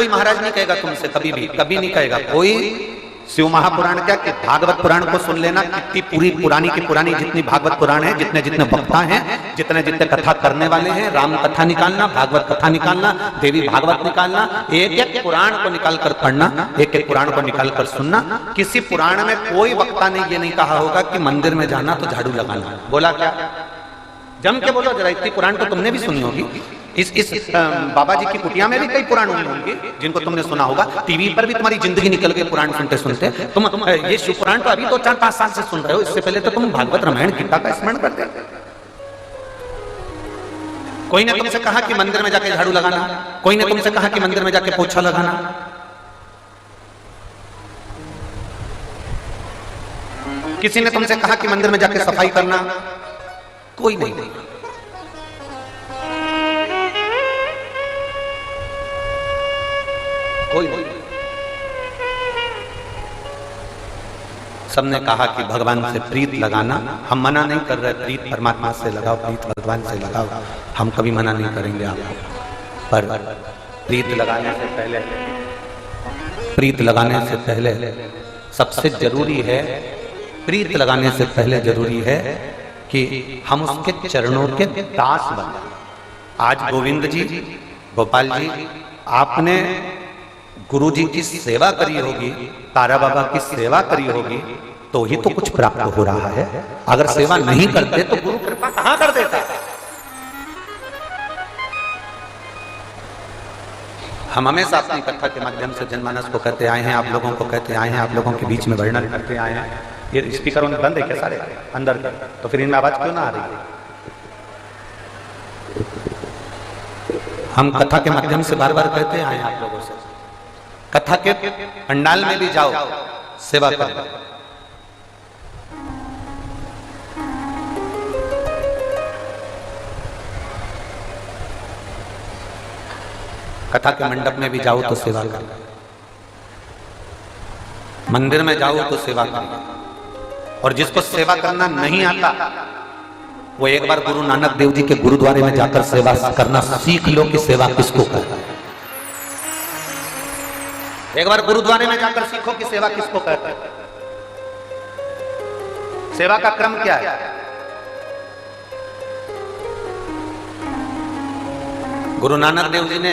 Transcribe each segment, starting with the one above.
कोई महाराज नहीं कहेगा तुमसे, कभी भी कभी नहीं कहेगा कोई। शिव महापुराण क्या कि भागवत पुराण को सुन लेना, कितनी पूरी पुरानी की पुरानी जितनी भागवत पुराण है, जितने जितने वक्ता हैं, जितने जितने कथा करने वाले हैं, राम कथा निकालना, भागवत कथा निकालना, देवी भागवत निकालना, एक एक पुराण को निकाल कर पढ़ना, एक एक पुराण को निकाल कर सुनना। किसी पुराण में कोई वक्ता ने ये नहीं कहा होगा कि मंदिर में जाना तो झाड़ू लगाना। बोला क्या? जम के बोलो जरा, इतनी पुराण तो तुमने भी सुनी होगी। इस बाबा जी की कुटिया में भी कई पुराण हुए होंगे जिनको तुमने सुना होगा। टीवी पर भी तुम्हारी जिंदगी निकल गई पुराण सुनते सुनते। तुम ये शिव पुराण तो अभी तो 4-5 साल से सुन रहे हो, इससे पहले तो तुम भागवत रामायण गीता का स्मरण करते। कोई ने तुमसे कहा कि मंदिर में जाके झाड़ू लगाना, कोई ने तुमसे कहा कि मंदिर में जाके पोछा लगाना। किसी ने तुमसे कहा कि मंदिर में जाके सफाई करना? कोई नहीं। कोई नहीं। सबने कहा कि भगवान से प्रीत लगाना। हम मना नहीं कर रहे, प्रीत परमात्मा से लगाओ, प्रीत भगवान से लगाओ, हम कभी मना नहीं करेंगे आपको। पर प्रीत लगाने से पहले, प्रीत लगाने से पहले सबसे जरूरी है, प्रीत लगाने से पहले जरूरी है कि हम उसके चरणों के दास बने। आज गोविंद जी, गोपाल जी, आपने गुरु जी की सेवा करी होगी, तारा बाबा की सेवा करी होगी, तो ही तो कुछ प्राप्त हो रहा है। अगर सेवा नहीं करते तो गुरु कृपा कहां कर देता। हम हमेशा अपनी कथा के माध्यम से जनमानस को कहते आए हैं, आप लोगों को कहते आए हैं, आप लोगों के बीच में वर्णन करते आए हैं। ये स्पीकर उन्हें बंद है क्या सारे अंदर के? तो फिर इनमें आवाज क्यों ना आ रही है? हम कथा के माध्यम से बार बार कहते आए हैं आप लोगों से, कथा के पंडाल में भी जाओ, सेवा करो। कथा के मंडप में भी जाओ तो सेवा करो, मंदिर में जाओ तो सेवा करो। और जिसको सेवा करना नहीं आता वो एक बार गुरु नानक देव जी के गुरुद्वारे में जाकर सेवा करना सीख लो कि सेवा किसको कहते हैं। एक बार गुरुद्वारे में जाकर सीखो कि सेवा किसको कहते हैं। सेवा का क्रम क्या है? गुरु नानक देव जी ने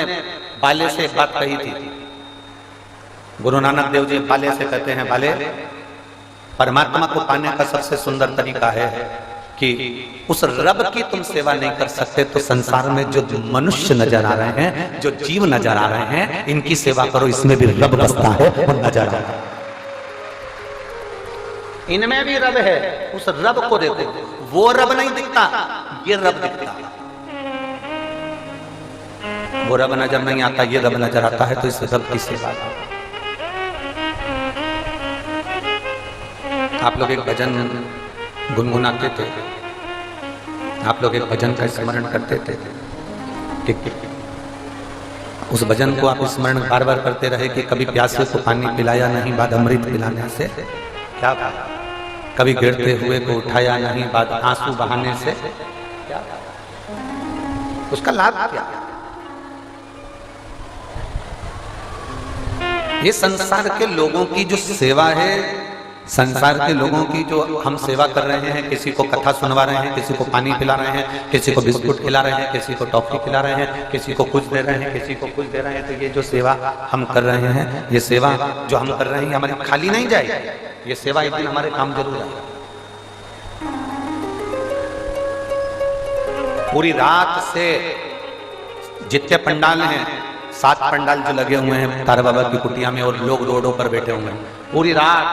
बाले से एक बात कही थी। गुरु नानक देव जी बाले से कहते हैं, बाले, परमात्मा को पाने का सबसे सुंदर तरीका है कि उस रब की तुम सेवा नहीं कर सकते तो संसार में जो मनुष्य नजर आ रहे हैं, जो जीव नजर आ रहे हैं, इनकी सेवा करो, इसमें भी रब बसता है और नजर आ रहा है। इनमें भी रब है, उस रब को देखो। वो रब नहीं दिखता, ये रब दिखता। वो रब नजर नहीं आता, ये रब नजर आता है, तो इस रब की सेवा। आप लोग एक भजन गुनगुनाते थे, आप लोग एक भजन का स्मरण करते थे। उस भजन को आप स्मरण बार बार करते रहे कि कभी प्यासे को पानी पिलाया नहीं, बाद अमृत पिलाने से क्या बात। कभी गिरते हुए को उठाया नहीं, बाद आंसू बहाने से क्या बात। उसका लाभ क्या? ये संसार के लोगों की जो सेवा है, संसार के लोगों की जो हम सेवा कर रहे हैं, किसी को कथा सुनवा रहे हैं, किसी को पानी पिला रहे हैं, किसी को बिस्कुट खिला रहे हैं, किसी को टॉफी खिला रहे हैं, किसी को कुछ दे रहे हैं, किसी को कुछ दे रहे हैं, तो ये जो सेवा हम कर रहे हैं, ये सेवा जो हम कर रहे हैं हमारी खाली नहीं जाएगी। ये सेवा एक दिन हमारे काम जरूर आएगी। पूरी रात से जितने पंडाल हैं, 7 पंडाल जो लगे हुए हैं तारा बाबा की कुटिया में, और लोग रोडों पर बैठे हुए हैं, पूरी रात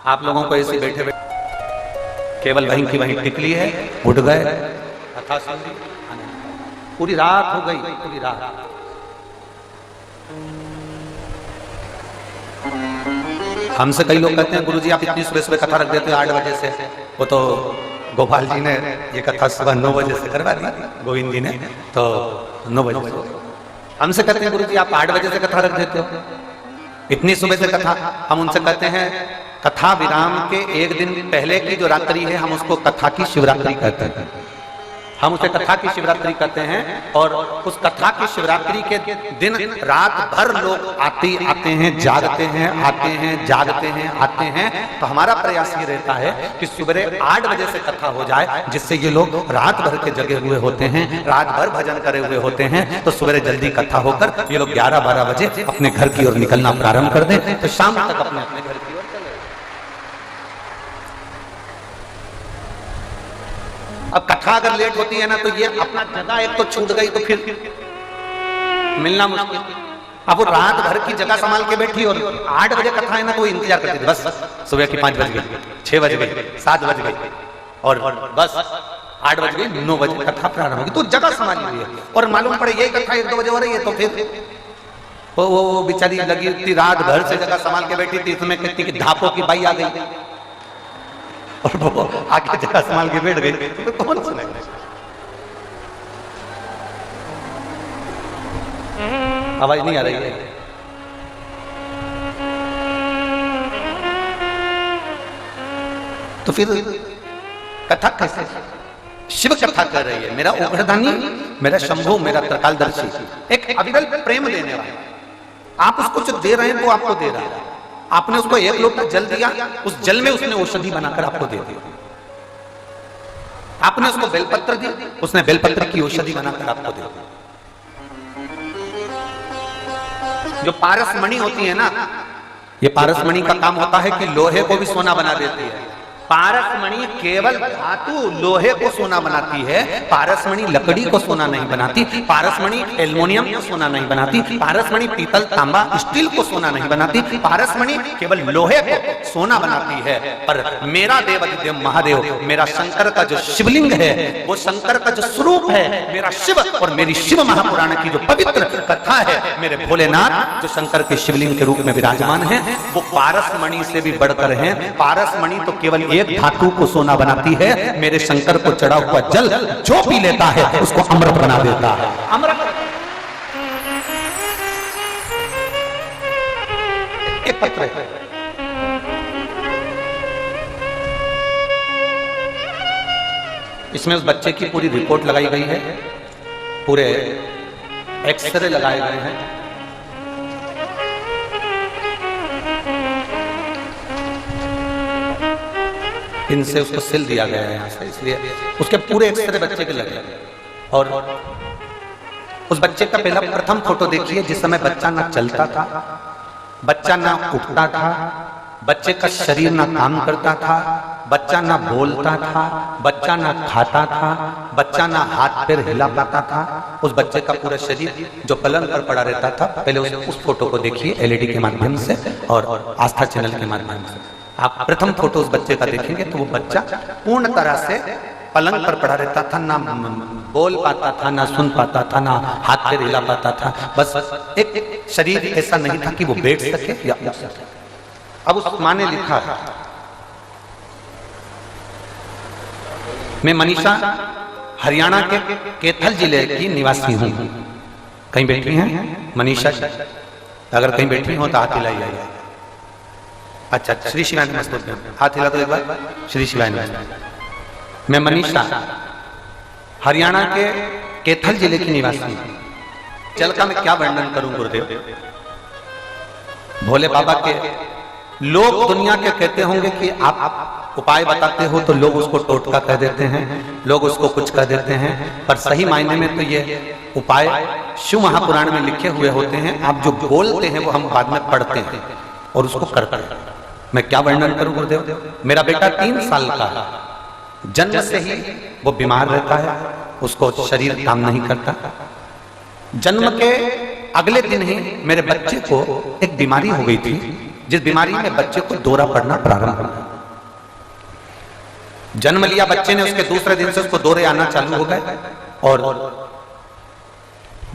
आप लोगों को ऐसे बैठे बैठे केवल वहीं की वहीं टिकली है, उठ गए, कथा सुन ली, पूरी रात हो गई, पूरी रात। हमसे कई लोग कहते हैं गुरुजी आप इतनी सुबह सुबह कथा रख देते हो 8 बजे से। वो तो गोपाल जी ने ये कथा सुबह 9 बजे से करवा दी, गोविंद जी ने, तो 9 बजे से। हमसे कहते हैं गुरुजी आप 8 बजे से कथा रख देते हो, इतनी सुबह से कथा। हम उनसे कहते हैं कथा विराम के एक दिन पहले की जो रात्रि है, हम उसको कथा की शिवरात्रि कहते हैं। हम उसे कथा की शिवरात्रि कहते हैं। और उस कथा की शिवरात्रि के दिन रात भर लोग आते हैं, जागते हैं, आते हैं, जागते हैं, आते हैं। तो हमारा प्रयास ये रहता है कि सुबह 8 बजे से कथा हो जाए, जिससे ये लोग रात भर के जगे हुए होते हैं, रात भर भजन करे हुए होते हैं। तो सुबह जल्दी कथा होकर ये लोग 11-12 बजे अपने घर की ओर निकलना प्रारंभ कर दें, तो शाम तक अपने अपने घर की ओर चले। अब कथा अगर लेट होती है ना, तो ये अपना जगह एक तो छूट गई, तो फिर मिलना मुश्किल। अब वो रात भर की जगह संभाल के बैठी और 8 बजे कथा है ना, तो वो इंतजार करती थी। बस सुबह की 5 बज गई, 6 बज गई, 7 बज गई, और बस 8 बज गई, 9 बजे कथा प्रारंभ होगी, तो जगह संभाली हुई है। और मालूम पड़े यही कथा 1-2 बजे हो रही है, तो फिर वो बेचारी लगी थी रात भर से जगह संभाल के बैठी थी, इसमें कहती कि धापों की बाई आ गई और वो आके जगह संभाल के बैठ गई, तो कौन सुनेगा? आवाज नहीं आ रही है? तो फिर कथा कैसे? शिव कथा कर रही है, मेरा उग्रदानी, मेरा शंभु, मेरा त्रिकालदर्शी, एक अविरल प्रेम देने वाला। आप उसको जो दे रहे हैं वो आपको दे रहा है। आपने उसको 1 लोटा जल दिया, उस जल में उसने औषधि बनाकर आपको दे दिया। आपने उसको बेलपत्र दी, उसने बेलपत्र की औषधि बनाकर आपको दे दी। जो पारसमणि होती है ना, ये पारसमणि का काम होता है कि लोहे को भी सोना बना देती है। पारसमणि केवल धातु लोहे को सोना बनाती है, पारसमणि लकड़ी को सोना नहीं बनाती, पारसमणि एल्युमिनियम को सोना नहीं बनाती, पारसमणि पीतल तांबा स्टील को सोना नहीं बनाती, पारसमणि केवल लोहे को सोना बनाती है। पर मेरा देवाधिदेव महादेव, मेरा शंकर का जो शिवलिंग है, वो शंकर का जो स्वरूप है, मेरा शिव और मेरी शिव महापुराण की जो पवित्र कथा है, मेरे भोलेनाथ जो शंकर के शिवलिंग के रूप में विराजमान है, वो पारसमणि से भी बढ़कर है। पारसमणि तो केवल एक धातु को सोना बनाती है, मेरे शंकर को चढ़ा हुआ जल जो पी लेता है उसको अमृत बना देता है। अमृत एक पत्र है, इसमें उस बच्चे की पूरी रिपोर्ट लगाई गई है, पूरे एक्सरे लगाए गए हैं। इनसे उसको सिल दिया गया है यहाँ से, इसलिए उसके पूरे एक्सरे बच्चे के लगे। और उस बच्चे का पहला प्रथम फोटो देखिए, जिस समय बच्चा ना चलता था, बच्चा ना उठता था, बच्चे का शरीर ना काम करता था, बच्चा ना बोलता था, बच्चा ना खाता था, बच्चा ना हाथ पैर हिला पाता था। उस बच्चे का पूरा शरीर जो पलंग पर पड़ा रहता था, पहले उस फोटो को देखिए एलईडी के माध्यम से और आस्था चैनल के माध्यम से। आप प्रथम फोटो उस बच्चे का देखेंगे तो वो बच्चा पूर्ण तरह से पलंग पर पड़ा रहता था, ना बोल पाता था, ना सुन पाता था, ना हाथ पैर हिला पाता था। बस एक शरीर ऐसा नहीं था कि वो बैठ सके या उठ सके। अब उस माँ ने लिखा, मैं मनीषा हरियाणा के कैथल जिले की निवासी हूँ। कहीं बैठी हैं मनीषा? अगर कहीं बैठी हो तो हाथ हिलाइए। अच्छा, श्री शिवाय नमस्ते, हाथ हिला तो एक बार। श्री शिवाय नमस्ते। मैं मनीषा हरियाणा के कैथल जिले की निवासी हूँ। जल का मैं क्या वर्णन करूं गुरुदेव? भोले बाबा के लोग दुनिया के कहते होंगे कि आप उपाय बताते हो, तो लोग उसको टोटका कह देते हैं, लोग उसको कुछ कह देते हैं, पर सही मायने में तो ये उपाय शिव महापुराण में लिखे हुए होते हैं। आप जो बोलते हैं वो हम बाद में पढ़ते हैं और उसको करते हैं। मैं क्या वर्णन करूं गुरुदेव? मेरा बेटा 3 साल का है, जन्म से ही वो बीमार रहता है, उसको शरीर काम नहीं करता। जन्म के अगले दिन ही मेरे बच्चे को एक बीमारी हो गई थी, जिस बीमारी में बच्चे को दौरा पड़ना प्रारंभ हुआ। जन्म लिया बच्चे ने, उसके दूसरे दिन से उसको दौरे आना चालू हो गए और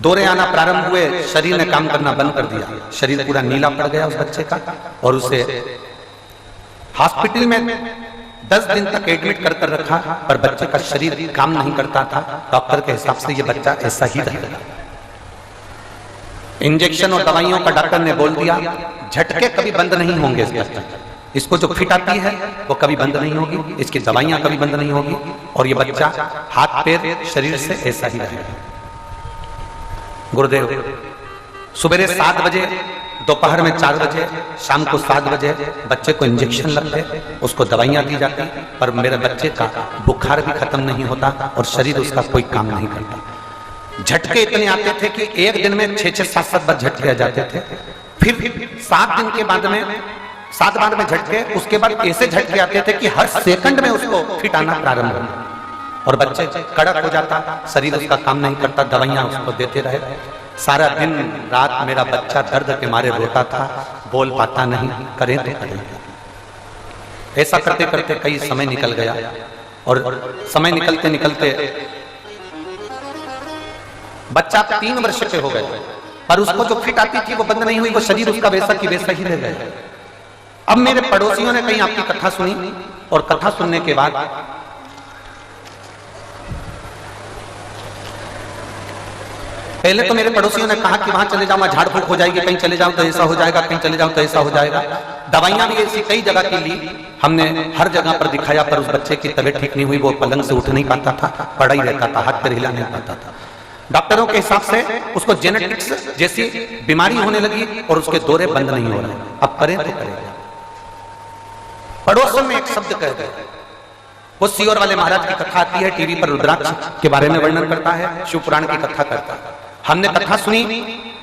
दौरे आना प्रारंभ हुए, शरीर ने काम करना बंद कर दिया, शरीर पूरा नीला पड़ गया उस बच्चे का। और उसे हॉस्पिटल में 10 दिन तक एडमिट कर रखा, पर बच्चे का शरीर काम नहीं करता था। डॉक्टर के हिसाब से ये बच्चा ऐसा ही रहेगा। इंजेक्शन और दवाइयों का डॉक्टर ने बोल दिया, झटके कभी बंद नहीं होंगे इस बच्चे। इसको जो फिट आती है वो कभी बंद नहीं होगी, इसकी दवाइयां कभी बंद नहीं होगी, और ये बच्चा हाथ पैर शरीर से ऐसा ही रहेगा। गुरुदेव सुबह 7 बजे, दोपहर में 4 बजे, शाम को 7 बजे बच्चे को इंजेक्शन लगते, उसको दवाइयां दी जाती, पर मेरे बच्चे का बुखार भी खत्म नहीं होता और शरीर उसका कोई काम नहीं करता। झटके इतने आते थे कि एक दिन में 6-6, 7-7 बार झटके आ जाते थे। फिर 7 दिन के बाद में 7 बार में झटके, उसके बाद ऐसे झटके आते थे कि हर सेकंड में उसको फिट आना प्रारंभ हो, और बच्चे कड़क हो जाता, शरीर उसका काम नहीं करता, दवाइयां उसको देते रहे। सारा दिन रात मेरा बच्चा दर्द के मारे रोता था, बोल पाता नहीं, करें तो करें। ऐसा करते करते कई समय निकल गया, और समय निकलते निकलते बच्चा 3 वर्ष के हो गए, पर उसको जो फिट आती थी वो बंद नहीं हुई, वो शरीर उसका वैसा की वैसा ही रह गया। अब मेरे पड़ोसियों ने कहीं आपकी कथा सुनी, और कथा सुनने के बाद पहले तो मेरे पड़ोसियों ने कहा कि वहां चले जाओ, वहां झाड़ फूक हो जाएगी, कहीं चले जाओ तो ऐसा हो जाएगा, कहीं चले जाओ तो ऐसा हो जाएगा। दवाइयां भी ऐसी कई जगह की ली, हमने हर जगह पर दिखाया, पर उस बच्चे की तबीयत ठीक नहीं हुई, वो पलंग से उठ नहीं पाता था, पड़ा ही रहता था, हाथ पैर हिला नहीं पाता था। डॉक्टरों के हिसाब से उसको जेनेटिक्स जैसी बीमारी होने लगी और उसके दौरे बंद नहीं हो रहे। अब करें तो करें। पड़ोसन में एक शब्द कह गए, वो सीहोर वाले महाराज की कथा आती है टीवी पर, रुद्राक्ष के बारे में वर्णन करता है, शिव पुराण की कथा करता है। हमने कथा सुनी,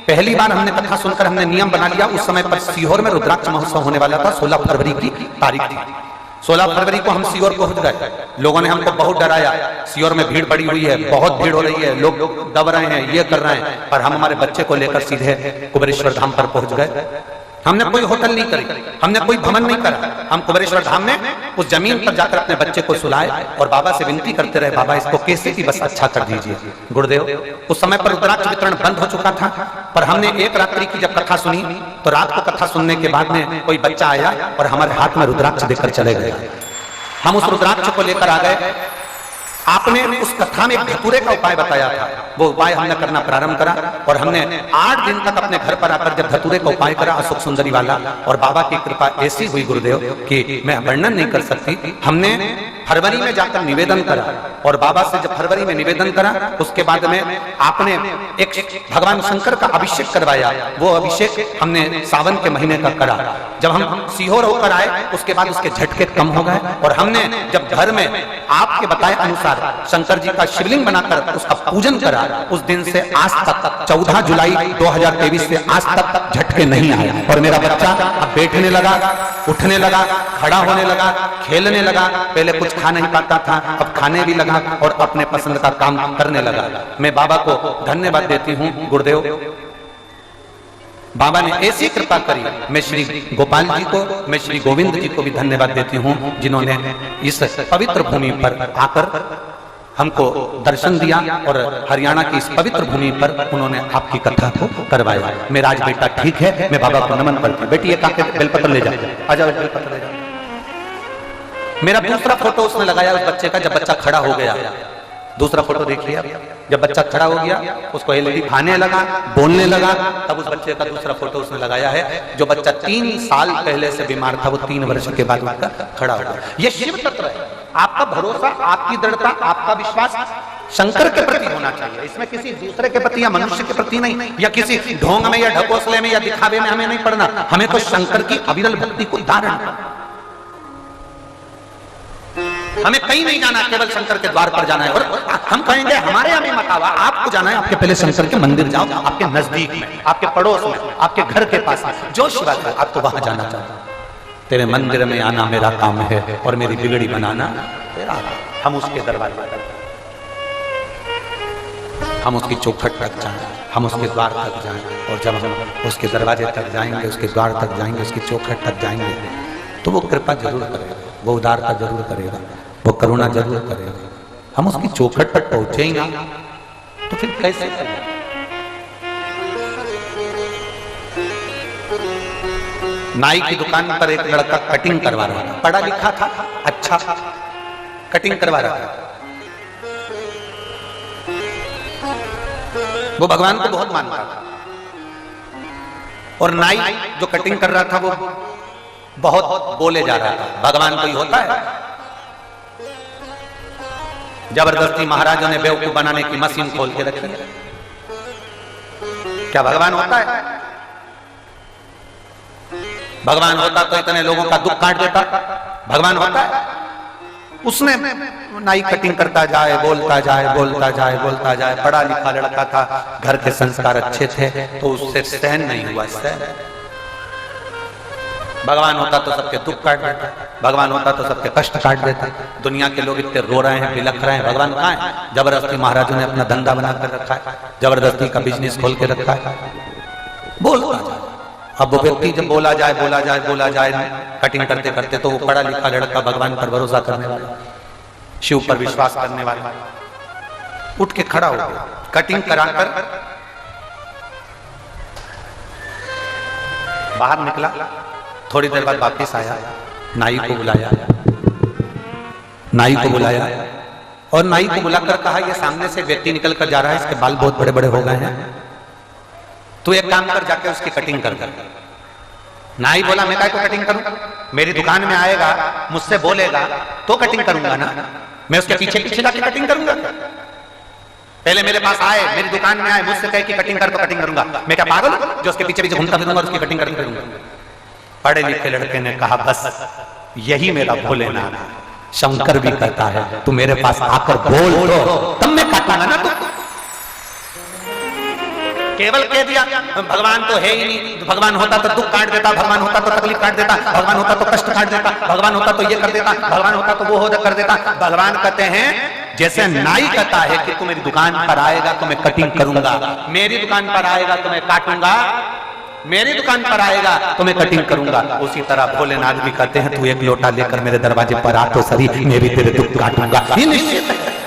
पहली बार हमने कथा सुनकर हमने नियम बना लिया। उस समय पर सीहोर में रुद्राक्ष महोत्सव होने वाला था, 16 फरवरी की तारीख थी। 16 फरवरी को हम सीहोर पहुंच गए, लोगों ने हमको बहुत डराया, सीहोर में भीड़ पड़ी हुई है, बहुत भीड़ हो रही है, लोग दब रहे हैं, ये कर रहे हैं, पर हम हमारे बच्चे को लेकर सीधे कुबेरेश्वर धाम पर पहुंच गए। हमने कोई होटल नहीं करी, हमने कोई भवन नहीं करा, हम कुबेरेश्वर धाम में उस जमीन पर जाकर अपने बच्चे को सुलाए और बाबा से विनती करते रहे, बाबा इसको कैसे भी बस अच्छा कर दीजिए। गुरुदेव उस समय पर रुद्राक्ष वितरण बंद हो चुका था, पर हमने एक रात्रि की जब कथा सुनी तो रात को कथा सुनने के बाद में कोई बच्चा आया और हमारे हाथ में रुद्राक्ष देकर चले गए। हम उस रुद्राक्ष को लेकर आ गए। आपने उस कथा में धतूरे का उपाय बताया था, वो उपाय हमने करना प्रारंभ करा, और हमने 8 दिन तक अपने घर पर आकर जब धतूरे का उपाय करा, अशोक सुंदरी वाला, और बाबा की कृपा ऐसी हुई गुरुदेव कि मैं वर्णन नहीं कर सकती। हमने फरवरी में जाकर निवेदन करा, और बाबा से जब फरवरी में निवेदन करा, उसके बाद में आपने एक भगवान शंकर का अभिषेक करवाया। वो अभिषेक हमने सावन के महीने का करा। जब हम सीहोर होकर आए उसके बाद उसके झटके कम हो गए, और हमने जब घर में आपके बताए अनुसार शंकर जी का शिवलिंग बनाकर उसका पूजन करा, उस दिन से आज तक 14 जुलाई 2023 से आज तक झटके नहीं आए, और मेरा बच्चा अब बैठने लगा, उठने लगा, खड़ा होने लगा, खेलने लगा। पहले कुछ खा नहीं पाता था, अब खाने भी लगा और अपने पसंद का काम करने लगा। मैं बाबा को धन्यवाद देती हूँ। गुरुदेव बाबा ने ऐसी कृपा करी। मैं श्री गोपाल जी को, मैं श्री गोविंद जी को भी धन्यवाद देती हूँ, जिन्होंने इस पवित्र भूमि पर आकर हमको दर्शन दिया, और हरियाणा की इस पवित्र भूमि पर उन्होंने आपकी कथा को करवाया। मेरा आज बेटा ठीक है, मैं बाबा को नमन करती हूँ। बेटी एक आके बेलपत्र ले जाओ, आ जाओ बेलपत्र ले जाओ। मेरा दूसरा फोटो उसने लगाया उस बच्चे का, जब बच्चा खड़ा हो गया। दूसरा फोटो देखिए, जब बच्चा खड़ा हो गया, उसको एलईडी खाने लगा, बोलने लगा, तब उस बच्चे का दूसरा फोटो उसने लगाया है। जो बच्चा 3 साल पहले से बीमार था, वो 3 वर्ष के बाद उसका खड़ा हो गया। ये शिव तत्व है। आपका भरोसा, आपकी दृढ़ता, आपका विश्वास शंकर के प्रति होना चाहिए, इसमें किसी दूसरे के प्रति या मनुष्य के प्रति नहीं, या किसी ढोंग में या ढकोसले में या दिखावे में हमें नहीं पड़ना। हमें तो शंकर की अविरल भक्ति को धारण करना। हमें कहीं नहीं जाना, केवल शंकर के द्वार पर जाना है। और हम कहेंगे हमारे यहाँ मत आवा, आपको जाना है, आपके पहले शंकर के मंदिर जाओ, आपके नजदीक में, आपके पड़ोस में, आपके घर के पास में जो शिवा है, आपको वहां जाना चाहिए। तेरे मंदिर में आना मेरा काम है, और मेरी बिगड़ी बनाना तेरा। हम उसके दरबार पर, हम उसकी चौखट तक जाएं, हम उसके द्वार तक जाएं, और जब हम उसके दरवाजे तक जाएंगे, उसके द्वार तक जाएंगे, उसकी चौखट तक जाएंगे, तो वो कृपा जरूर करेगा, वो उदारता जरूर करेगा, वो करुणा जरूर करेगा। हम उसकी चौखट पर पहुंचे ही ना, तो फिर कैसे करेगा? नाई की दुकान पर एक लड़का कटिंग करवा रहा था, पढ़ा लिखा था, अच्छा कटिंग करवा रहा था। वो भगवान को बहुत मानता था, और नाई जो कटिंग कर रहा था वो बहुत बोले जा रहा था। भगवान कोई होता है? जबरदस्ती महाराजों ने बेवकूफ बनाने की मशीन खोल के रखी है। क्या भगवान होता है? भगवान होता तो इतने लोगों का दुख काट देता? भगवान होता है? उसने नाई कटिंग करता जाए, बोलता जाए, बोलता जाए, बोलता जाए, पढ़ा लिखा लड़का था, घर के संस्कार अच्छे थे, तो उससे सहन नहीं हुआ। सहन भगवान होता तो सबके दुख काट देता, भगवान होता तो सबके कष्ट काट देता। दुनिया के लोग इतने रो रहे हैं, बिलख रहे हैं, भगवान कहाँ है? जबरदस्ती महाराजों ने अपना धंधा बना कर रखा है, जबरदस्ती का बिजनेस खोल के रखा है। बोलता जाए, अब वो व्यक्ति जब बोला जाए बोला जाए बोला जाए कटिंग करते करते, तो वो पढ़ा लिखा लड़का भगवान पर भरोसा करने वाला, शिव पर विश्वास करने वाला, उठ के खड़ा हो गया, कटिंग कराकर बाहर निकला। थोड़ी देर बाद वापस आया, नाई को बुलाया, नाई को बुलाया और नाई को बुलाकर कहा, ये सामने से व्यक्ति निकल कर जा रहा है, इसके बाल बहुत बड़े बड़े हो गए हैं, तू एक काम कर, जाके उसकी कटिंग कर। नाई बोला, मैं काय को कटिंग करूं? मेरी दुकान में आएगा, मुझसे बोलेगा तो कटिंग करूंगा ना, मैं उसके पीछे पीछे जाके कटिंग करूंगा? पहले मेरे पास आए, मेरी दुकान में आए, मुझसे कहे कि कटिंग कर तो कटिंग करूंगा। मैं क्या पागल हूं जो उसके पीछे पीछे घूमता फिरूंगा और उसकी कटिंग करके करूंगा? पढ़े लिखे लड़के ने कहा, बस यही मेरा भोलेनाथ है, शंकर भी कहता है, तू मेरे पास आकर बोल तो तब मैं काटूंगा ना। तू केवल कह दिया भगवान तो है ही नहीं, भगवान होता तो दुख काट देता, भगवान होता तो तकलीफ काट देता, भगवान होता तो कष्ट काट देता, भगवान होता तो ये कर देता, भगवान होता तो वो हो कर देता। भगवान कहते हैं, जैसे नाई कहता है कि तू मेरी दुकान पर आएगा तो मैं कटिंग करूंगा, मेरी दुकान पर आएगा तो मैं काटूंगा, मेरी दुकान पर आएगा तो मैं कटिंग करूंगा, उसी तरह भोलेनाथ भी कहते हैं, तू एक लोटा लेकर मेरे दरवाजे पर आ तो सही, मैं भी तेरे दुख काटूंगा। ये निश्चित है।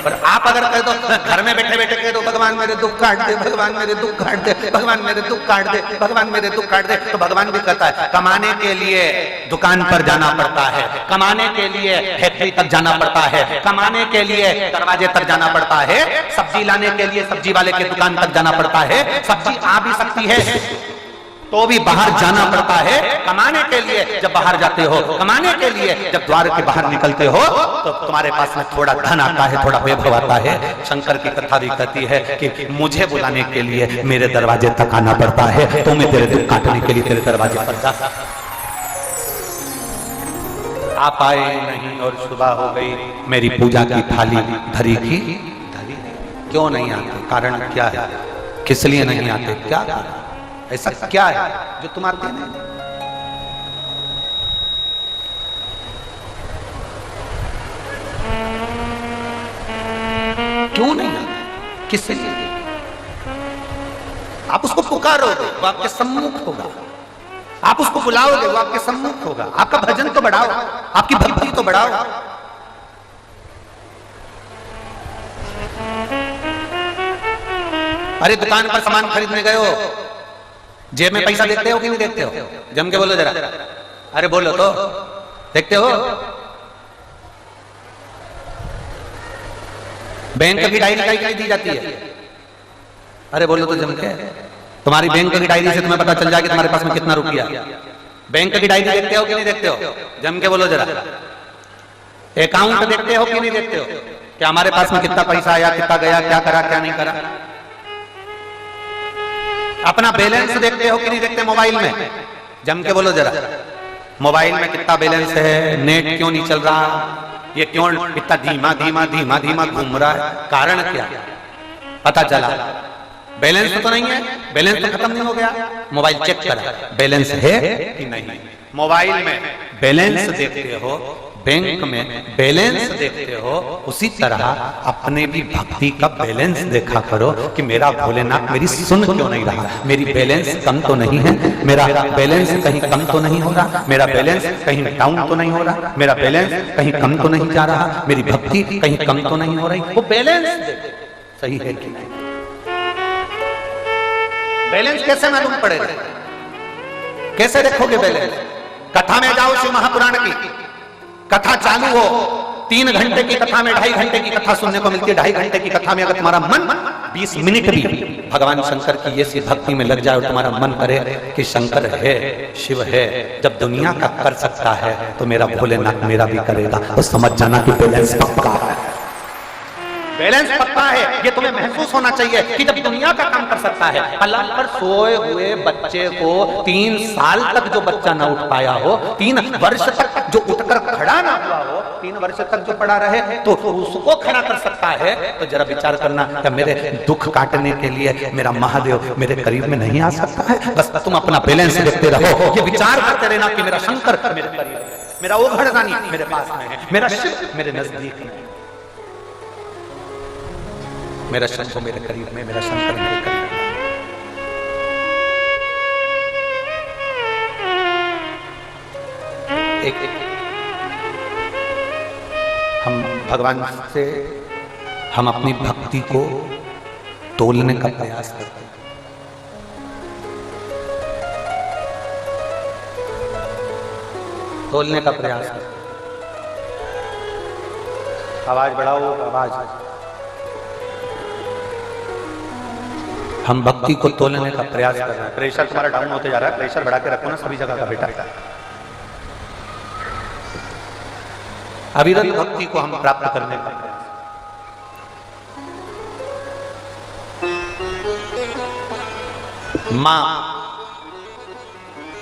पर आप अगर कह दो, घर में बैठे बैठे कह दो, भगवान मेरे दुख काट दे, भगवान मेरे दुख काट दे, भगवान मेरे दुख काट दे, भगवान मेरे दुख काट दे, तो भगवान भी कहता है, कमाने के लिए दुकान पर जाना पड़ता है, कमाने के लिए फैक्ट्री तक जाना पड़ता है, कमाने के लिए दरवाजे तक जाना पड़ता है, सब्जी लाने के लिए सब्जी वाले की दुकान तक जाना पड़ता है, सब्जी आ भी सकती है तो भी बाहर जाना पड़ता है। कमाने के लिए जब बाहर जाते हो, कमाने के लिए जब द्वार के बाहर निकलते हो, तो तुम्हारे पास में थोड़ा धन आता है, थोड़ा वैभव आता है। शंकर की कथा भी कहती है कि मुझे बुलाने के लिए मेरे दरवाजे तक आना पड़ता है, तो मैं तेरे दुख काटने के लिए तेरे दरवाजे पर जा। आप आए नहीं और सुबह हो गई, मेरी पूजा की थाली धरी की धरी, क्यों नहीं आते? कारण क्या है? किस लिए नहीं आते? क्या कारण? ऐसा क्या है जो तुम आते नहीं? क्यों नहीं आते? किस लिए? आप उसको पुकारोगे वो आपके सम्मुख होगा, आप उसको बुलाओगे वो आपके सम्मुख होगा। आपका भजन तो बढ़ाओ, आपकी भक्ति तो बढ़ाओ। अरे दुकान पर सामान खरीदने गए हो, जेब में पैसा देखते हो कि नहीं देखते हो? जम के बोलो जरा, अरे बोलो तो, देखते हो? बैंक की डायरी काई दी जाती है? अरे बोलो तो जम के। तुम्हारी बैंक की डायरी से तुम्हें पता चल जाएगा तुम्हारे पास में कितना रुपया। बैंक की डायरी देखते हो कि नहीं देखते हो? जम के बोलो जरा। अकाउंट देखते हो कि नहीं देखते हो? क्या हमारे पास में कितना पैसा आया, कितना गया, क्या करा क्या नहीं करा? अपना बैलेंस देखते हो कि नहीं देखते मोबाइल में? जम के बोलो जरा। मोबाइल में कितना बैलेंस है, नेट क्यों नहीं चल रहा, ये क्यों इतना धीमा धीमा धीमा धीमा घूम रहा है, कारण क्या? पता चला बैलेंस तो नहीं है, बैलेंस तो खत्म नहीं हो गया। मोबाइल चेक करा बैलेंस है कि नहीं। मोबाइल में बैलेंस देखते हो, बैंक में बैलेंस देखते हो, उसी तरह अपने भी भक्ति का बैलेंस देखा करो कि मेरा भोलेनाथ मेरी सुन क्यों नहीं रहा, मेरी बैलेंस कम तो नहीं है, मेरा बैलेंस कहीं कम तो नहीं हो रहा, मेरा बैलेंस कहीं डाउन तो नहीं हो रहा, मेरा बैलेंस कहीं कम तो नहीं जा रहा, मेरी भक्ति कहीं कम तो नहीं हो रही। वो बैलेंस सही है कि नहीं? बैलेंस कैसे मालूम पड़ेगा? कैसे देखोगे बैलेंस? कथा में जाओ, शिव महापुराण की कथा चालू हो, 3 घंटे की कथा में 2.5 घंटे की कथा सुनने को मिलती है। 2.5 घंटे की कथा में अगर तुम्हारा मन 20 मिनट भी भगवान शंकर की ऐसी भक्ति में लग जाए और तुम्हारा मन करे कि शंकर है, शिव है, जब दुनिया का कर सकता है तो मेरा भोलेनाथ मेरा भी करेगा, तो समझ जाना कि बैलेंस पक्का है। बैलेंस पक्का है, ये तुम्हें महसूस होना चाहिए कि जब दुनिया का काम कर सकता है। पलंग पर सोए हुए बच्चे को 3 साल तक जो बच्चा ना उठ पाया हो, 3 वर्ष तक जो उठकर खड़ा ना हुआ हो, 3 वर्ष तक जो पड़ा रहे, तो उसको खड़ा कर सकता है। तो जरा विचार करना, क्या मेरे दुख काटने के लिए मेरा महादेव मेरे करीब में नहीं आ सकता है? बस तुम अपना बैलेंस देखते रहो, ये विचार करते रहना कि मेरा शंकर मेरे करीब है, मेरा ओघड़दानी मेरे पास में है, मेरा शिव मेरे नजदीक है, मेरा शंकर मेरे करीब में, मेरा शंकर मेरे करीब में। एक हम भगवान से हम अपनी भक्ति को तोलने का प्रयास करते हैं। तोलने का प्रयास करते हैं। आवाज बढ़ाओ, आवाज। हम भक्ति को तोलने का प्रयास कर रहे हैं। प्रेशर तुम्हारा डाउन होते जा रहा है, प्रेशर बढ़ा के रखो ना सभी जगह का बेटा। अविरत भक्ति को हम प्राप्त करने का प्रयास। मां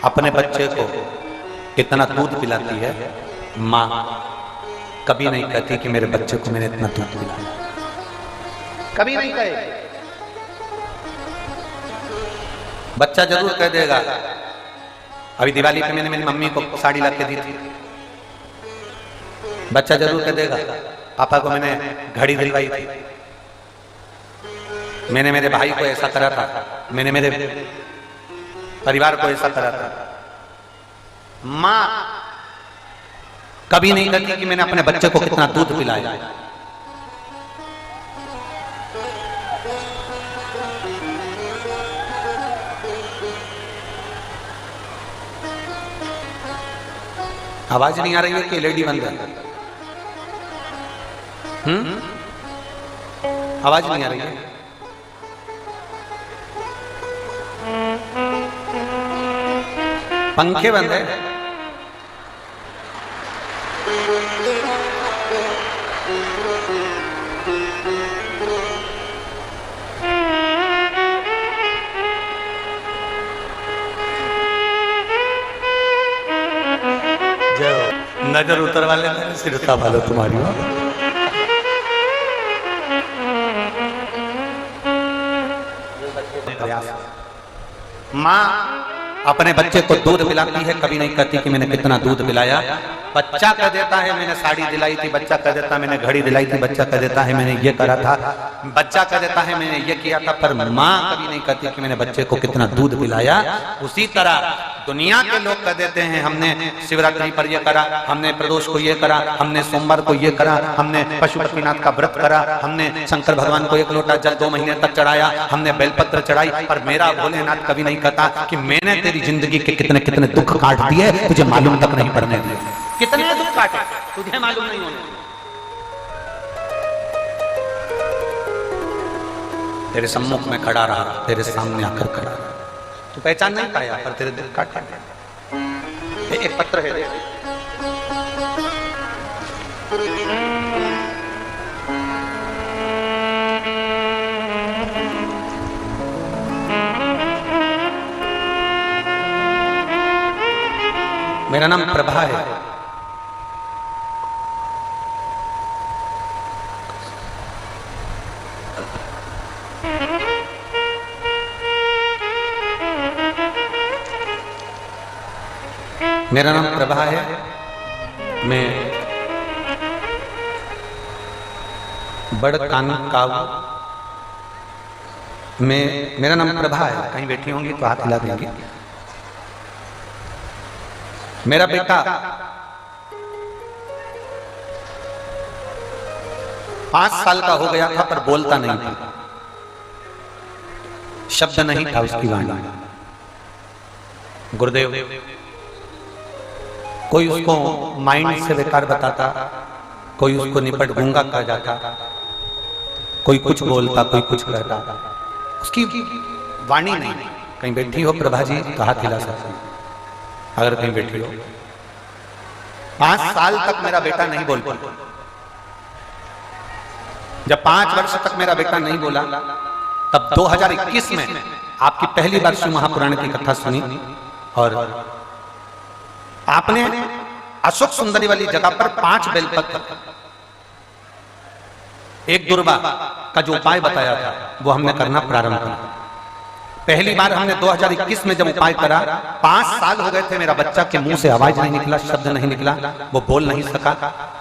अपने बच्चे को कितना दूध पिलाती है, मां कभी नहीं कहती कि मेरे बच्चे को मैंने इतना दूध पिलाया, कभी नहीं कहे। बच्चा जरूर कह देगा, अभी दिवाली पे मैंने मेरी मम्मी को साड़ी ला के दी थी। बच्चा जरूर कह देगा, पापा को मैंने घड़ी दिलवाई थी, मैंने मेरे भाई को ऐसा करा था, मैंने मेरे परिवार को ऐसा करा था। मां कभी नहीं कहती कि मैंने अपने बच्चे को कितना दूध पिलाया। आवाज नहीं आ रही है कि लेडी बंद है? आवाज नहीं आ रही है? पंखे बंद है? नजर उतर वाले सिर उतार वाले तुम्हारी। मां अपने बच्चे को दूध पिलाती है, कभी नहीं कहती कि मैंने कितना दूध पिलाया। बच्चा कह देता है मैंने साड़ी दिलाई थी, बच्चा कह देता है मैंने घड़ी दिलाई थी, बच्चा कह देता है मैंने ये करा था, बच्चा कह देता है मैंने ये किया था, पर मां कभी नहीं कहती कि मैंने बच्चे को कितना दूध पिलाया। उसी तरह दुनिया के लोग कह देते हैं हमने शिवरात्रि पर ये करा, हमने प्रदोष को ये करा, हमने सोमवार को ये करा, हमने पशुपतिनाथ का व्रत करा, हमने शंकर भगवान को 1 लोटा जल 2 महीने तक चढ़ाया, हमने बेलपत्र चढ़ाई, पर मेरा भोलेनाथ कभी नहीं कहता कि मैंने तेरी जिंदगी के कितने कितने दुख काट दिए, तुझे मालूम तक नहीं पड़ने दिए। कितने दुख काटे तुझे मालूम नहीं होने। तेरे सम्मुख में खड़ा रहा, तेरे सामने आकर खड़ा रहा, तू पहचान नहीं पाया, पर तेरे दुख काटे। एक पत्र है, मेरा नाम प्रभा है, मेरा नाम प्रभा है, मैं बड़ कानकाव में, मेरा नाम प्रभा है। कहीं बैठी होंगी तो हाथ हिला देंगी। मेरा बेटा 5 साल का हो गया था, पर बोलता नहीं था, शब्द नहीं था उसकी वाणी। गुरुदेव कोई उसको माइंड से बेकार बताता, कोई उसको निपट गूंगा कहा जाता, कोई कुछ बोलता, कोई कुछ कहता, उसकी वाणी नहीं। कहीं बैठी हो प्रभा जी तो हाथ हिला सकते हैं, अगर कहीं बैठी हो। 5 साल तक मेरा बेटा नहीं बोल पाया। जब 5 वर्ष तक मेरा बेटा नहीं बोला, तब 2021 में आपकी पहली बार शिव महापुराण की कथा सुनी और आपने अशोक सुंदरी वाली जगह पर 5 बेलपत्र, एक दुर्वा का जो उपाय बताया था वो हमने करना प्रारंभ किया। पहली बार हमने 2021 में जब उपाय करा, 5 साल हो गए थे, मेरा बच्चा के मुंह से आवाज नहीं निकला, शब्द नहीं निकला, वो बोल नहीं सका।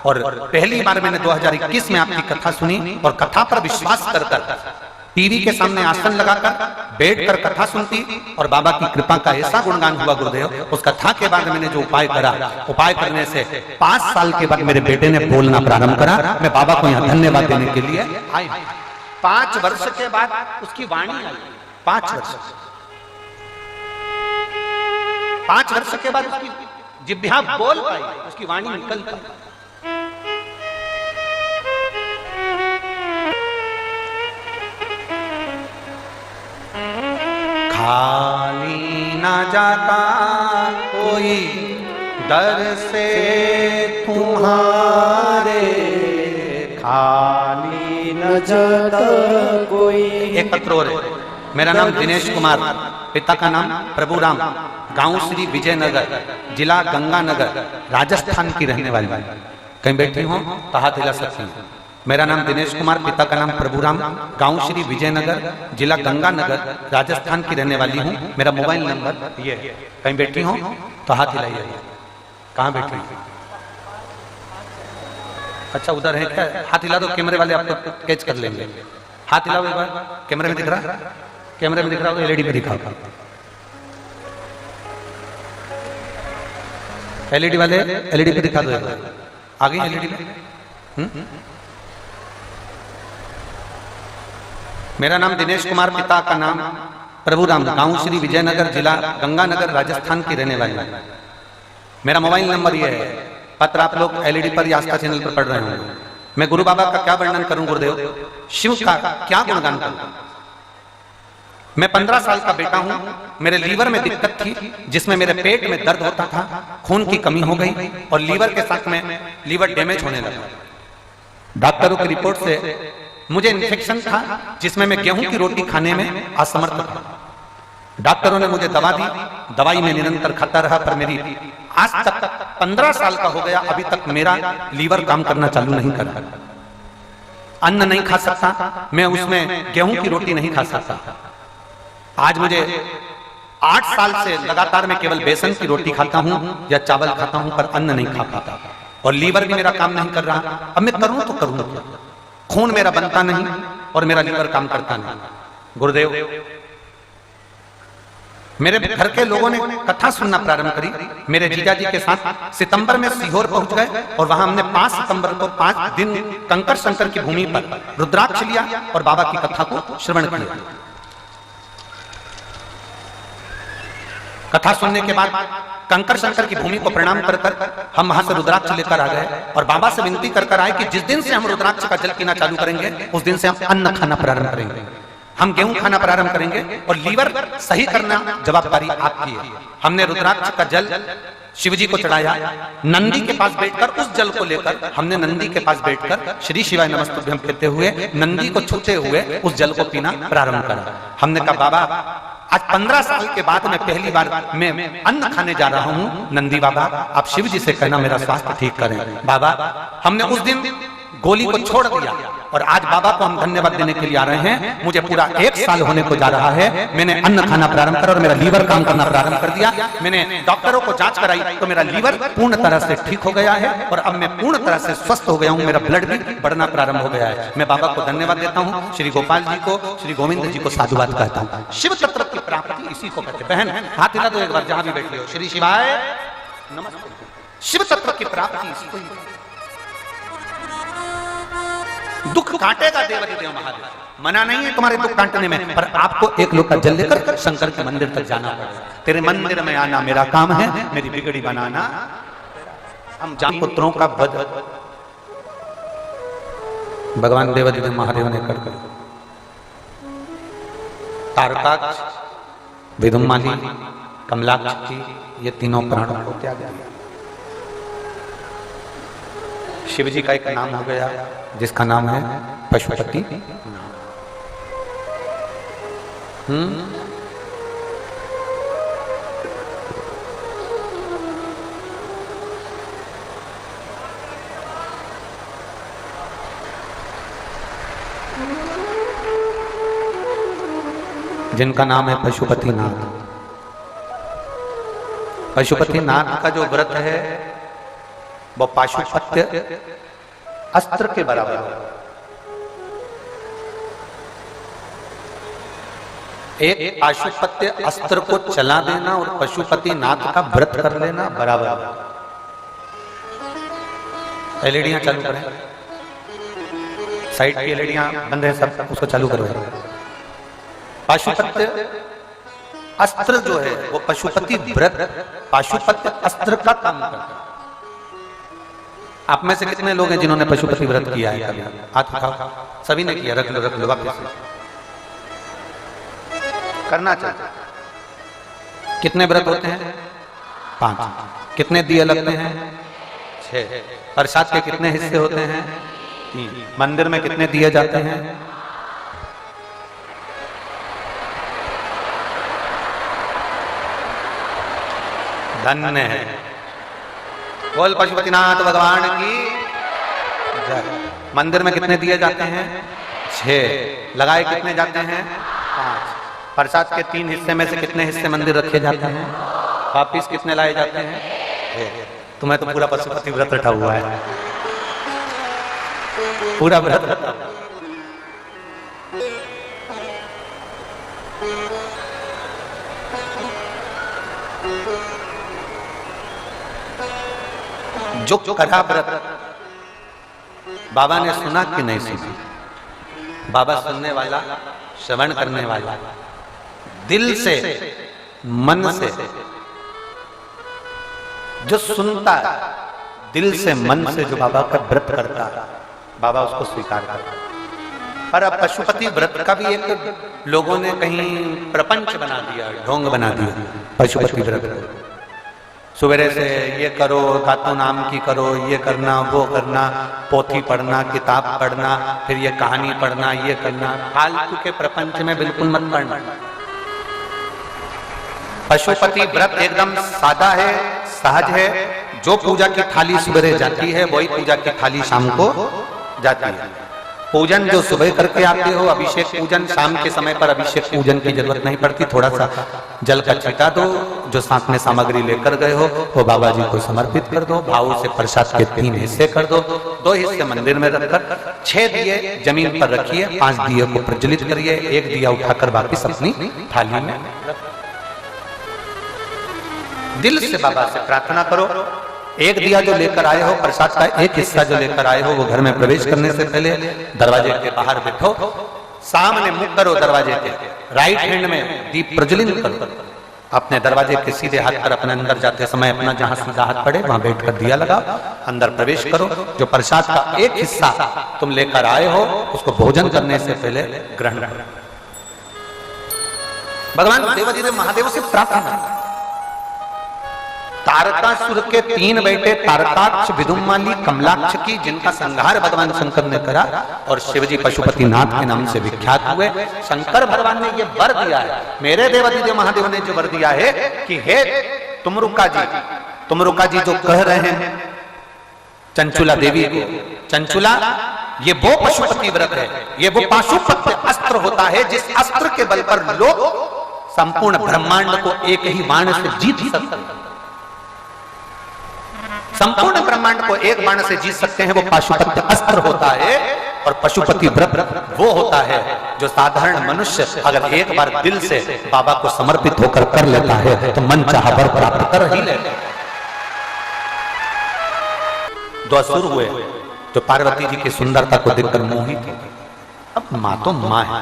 और पहली बार मैंने 2021 में आपकी कथा सुनी और कथा पर विश्वास कर टीवी के सामने आसन लगाकर बैठकर कथा सुनती और बाबा की कृपा का ऐसा गुणगान हुआ गुरुदेव। उस कथा के बाद मैंने जो उपाय करा, उपाय करने से 5 साल के बाद मेरे बेटे ने बोलना प्रारंभ करा। मैं बाबा को यहाँ धन्यवाद देने के लिए आई। 5 वर्ष के बाद उसकी वाणी आई। 5 वर्ष के बाद उसकी जिह्वा बोल पाई, उसकी वाणी निकल पाई। खाली ना जाता कोई दर से तुम्हारे, खाली न जाता कोई। एक पत्र और है। मेरा नाम दिनेश कुमार, पिता का नाम प्रभुराम, गांव श्री विजयनगर, जिला गंगानगर, राजस्थान की रहने वाली। कहीं बैठी हो तो हाथ हिला सकती हैं। मेरा नाम दिनेश कुमार, पिता का नाम प्रभुराम, गांव श्री विजयनगर, जिला गंगानगर, राजस्थान की रहने वाली हूँ। मेरा मोबाइल नंबर ये है। कहीं बैठी हो तो हाथ हिलाइए। कहाँ बैठी? अच्छा उधर है क्या? हाथ हिला दो, कैमरे वाले आपको कैच कर लेंगे। हाथ हिलाओ एक बार। कैमरे में दिख रहा? कैमरे में दिख रहा हो तो एलईडी पे दिखाओ। एलईडी वाले एलईडी पे दिखा दो एक बार। आगे एलईडी पे। मेरा नाम दिनेश कुमार, पिता का नाम प्रभुराम, गांव श्री विजयनगर, जिला गंगानगर, राजस्थान की रहने वाली। मेरा मोबाइल नंबर ये है। पत्र आप लोग एलईडी पर या आस्था चैनल पर पढ़ रहे होंगे। मैं गुरु बाबा का क्या वर्णन करूं गुरुदेव, शिव का क्या गुणगान करूं। मैं 15 साल का बेटा हूं। मेरे लीवर में दिक्कत थी, जिसमें मेरे पेट में दर्द होता था, खून की कमी हो गई और लीवर के साथ में लीवर डैमेज होने लगा। डॉक्टरों की रिपोर्ट से मुझे इन्फेक्शन था, जिसमें मैं गेहूं की रोटी खाने में असमर्थ था। डॉक्टरों ने मुझे दवा दी, दवाई में निरंतर खाता रहा, पर मेरी आज तक 15 साल का हो गया, अभी तक मेरा लीवर काम करना चालू नहीं कर रहा। अन्न नहीं खा सकता मैं, उसमें गेहूं की रोटी नहीं खा सकता। आज मुझे 8 साल से लगातार मैं केवल बेसन की रोटी खाता हूं या चावल खाता हूं, पर अन्न नहीं खा पाता और लीवर भी मेरा काम नहीं कर रहा। अब मैं करूं तो करूं क्या? खून मेरा बनता नहीं और मेरा लीवर काम करता नहीं। गुरुदेव, मेरे घर के लोगों ने कथा सुनना प्रारंभ करी। मेरे जीजा जी के साथ सितंबर में सीहोर पहुंच गए और वहां हमने 5 सितंबर को 5 दिन कंकर शंकर की भूमि पर रुद्राक्ष लिया और बाबा की कथा को श्रवण किया। कथा सुनने के बाद कंकर शंकर की भूमि को प्रणाम कर हम वहां से रुद्राक्ष लेकर आ गए और बाबा से विनती कर आए कि जिस दिन से हम रुद्राक्ष का जल पीना चालू करेंगे, उस दिन से हम अन्न खाना प्रारंभ करेंगे, हम गेहूं खाना प्रारंभ करेंगे और लीवर सही करना जवाबदारी आपकी है। हमने रुद्राक्ष का जल शिव जी को चढ़ाया। नंदी के पास बैठकर उस जल को लेकर हमने नंदी के पास बैठकर श्री शिवाय नमस्तुभ्यं कहते हुए, नंदी को छूते हुए उस जल को पीना प्रारंभ करा। हमने कहा बाबा, आज 15 साल के बाद मैं पहली बार मैं अन्न खाने जा रहा हूं। नंदी बाबा, आप शिव जी से कहना मेरा स्वास्थ्य ठीक करें। बाबा, हमने उस दिन गोली को छोड़ दिया और आज बाबा को हम धन्यवाद देने के लिए आ रहे हैं। मुझे पूरा 1 साल होने को जा रहा है। मैंने अन्न खाना प्रारंभ करा और मेरा लीवर काम करना प्रारंभ कर दिया। मैंने डॉक्टरों को जांच कराई तो मेरा लीवर पूर्ण तरह से ठीक हो गया है और अब मैं पूर्ण तरह से स्वस्थ हो गया हूं। मेरा ब्लड भी बढ़ना प्रारंभ हो गया है। मैं बाबा को धन्यवाद देता हूं, श्री गोपाल जी को, श्री गोविंद जी को साधुवाद कहता हूं। शिव तत्व की प्राप्ति इसी को कहते। बहन हाथ हिला दो एक बार, जहां भी बैठी हो। श्री शिवाय नमस्ते। शिव तत्व की प्राप्ति इसको ही। दुख काटेगा देवाधिदेव महादेव, मना नहीं है तुम्हारे दुख काटने में, पर आपको एक लोटा जल लेकर शंकर के मंदिर तक जाना पड़ेगा। तेरे मंदिर में आना मेरा काम है, मेरी बिगड़ी बनाना। हम जान पुत्रों का वध भगवान देवादिदेव महादेव ने कर तारकाक्ष, विदुम्माली, कमलाक्ष की ये तीनों प्राणों को त्याग दिया। शिव जी का एक नाम हो गया जिसका नाम है पशुपति। जिनका नाम है पशुपतिनाथ। पशुपतिनाथ का जो व्रत है वो पाशुपत्य अस्त्र के बराबर है। एक पाशुपत्य अस्त्र को चला देना और पशुपतिनाथ का व्रत कर लेना बराबर है। एलईडियां चालू करें, साइड की एलईडियां बंद है, सब उसको चालू करो। पाशुपत्य अस्त्र जो है वो पशुपति व्रत पाशुपत्य अस्त्र का काम करता है। आप में से कितने लोग हैं जिन्होंने पशुपति व्रत किया है? कभी हाथ उठाओ। सभी ने किया? रख लो वापस करना चाहिए। कितने व्रत होते हैं? 5। कितने दिए लगते हैं? 6। प्रसाद के कितने हिस्से होते हैं? 3। मंदिर में कितने दिए जाते हैं? धन्य है। बोल पशुपतिनाथ भगवान की जय। मंदिर में कितने दिए जाते हैं? 6। लगाए कितने जाते हैं? 5। प्रसाद के 3 हिस्से में से कितने हिस्से मंदिर रखे जाते हैं? वापिस कितने लाए जाते हैं? 6। तुम्हें तो पूरा पशुपति व्रत रखा हुआ है, पूरा व्रत रखा हुआ। जो करा व्रत बाबा ने सुना कि नहीं सुना? बाबा सुनने वाला, श्रवण करने वाला, दिल से मन से जो सुनता है, दिल से मन से जो बाबा का व्रत करता है, बाबा उसको स्वीकार करता है। पर अब पशुपति व्रत का भी एक लोगों ने कहीं प्रपंच बना दिया, ढोंग बना दिया। पशुपति व्रत सवेरे से ये करो, गातो नाम की करो, ये करना, वो करना, पोथी पढ़ना, किताब पढ़ना, फिर ये कहानी पढ़ना, ये करना। फालतू के प्रपंच में बिल्कुल मत पढ़ना। पशुपति व्रत एकदम सादा है, सहज है। जो पूजा की थाली सवेरे जाती है वही पूजा की थाली शाम को जाती है। पूजन जो सुबह करके आते हो, अभिषेक पूजन, शाम के समय पर अभिषेक पूजन की जरूरत नहीं पड़ती। थोड़ा सा जल का छिटा दो, जो साथ में सामग्री लेकर गए हो वो बाबा जी को समर्पित कर दो। भाव से प्रसाद के 3 हिस्से कर दो, 2 हिस्से मंदिर में रखकर 6 दिए जमीन पर रखिए, 5 दिए को प्रज्वलित करिए, 1 दिया उठाकर वापिस अपनी थाली में। दिल से बाबा से प्रार्थना करो। 1 दिया जो लेकर आए हो, प्रसाद का 1 हिस्सा जो लेकर आए हो, वो घर में प्रवेश करने से पहले दरवाजे के बाहर बैठो, सामने मुख करो दरवाजे के, राइट हैंड में दीप प्रज्वलित करो। अपने दरवाजे के सीधे हाथ पर अपने अंदर जाते समय अपना जहां सीधा हाथ पड़े वहां बैठकर दिया लगाओ, अंदर प्रवेश करो। जो प्रसाद का 1 हिस्सा तुम लेकर आए हो उसको भोजन करने से पहले ग्रहण करो। भगवान देवादिदेव महादेव से प्रार्थना। तारकासुर के 3 बेटे तारकाक्ष, विदुम्माली, कमलाक्ष की, जिनका संहार भगवान शंकर ने करा और शिवजी पशुपतिनाथ के नाम से विख्यात हुए। शंकर भगवान ने ये वर दिया है, मेरे देवादिदेव महादेव ने जो वर दिया है कि हे तुमरुका जी जो कह रहे हैं चंचुला देवी को, चंचुला ये वो पशुपति व्रत है, ये वो पाशुपत्य अस्त्र होता है जिस अस्त्र के बल पर लोग संपूर्ण ब्रह्मांड को एक ही बाण से जीत सकते हैं। संपूर्ण ब्रह्मांड को एक बाण से जीत सकते हैं, वो पाशुपत्य अस्त्र होता है। और पशुपति व्रत वो होता है जो साधारण मनुष्य अगर एक बार दिल से बाबा को समर्पित होकर कर लेता है तो मन चाहा वर प्राप्त कर ही लेता है। 2 असुर हुए जो पार्वती जी की सुंदरता को देखकर मोहित थे। अब माँ तो माँ है,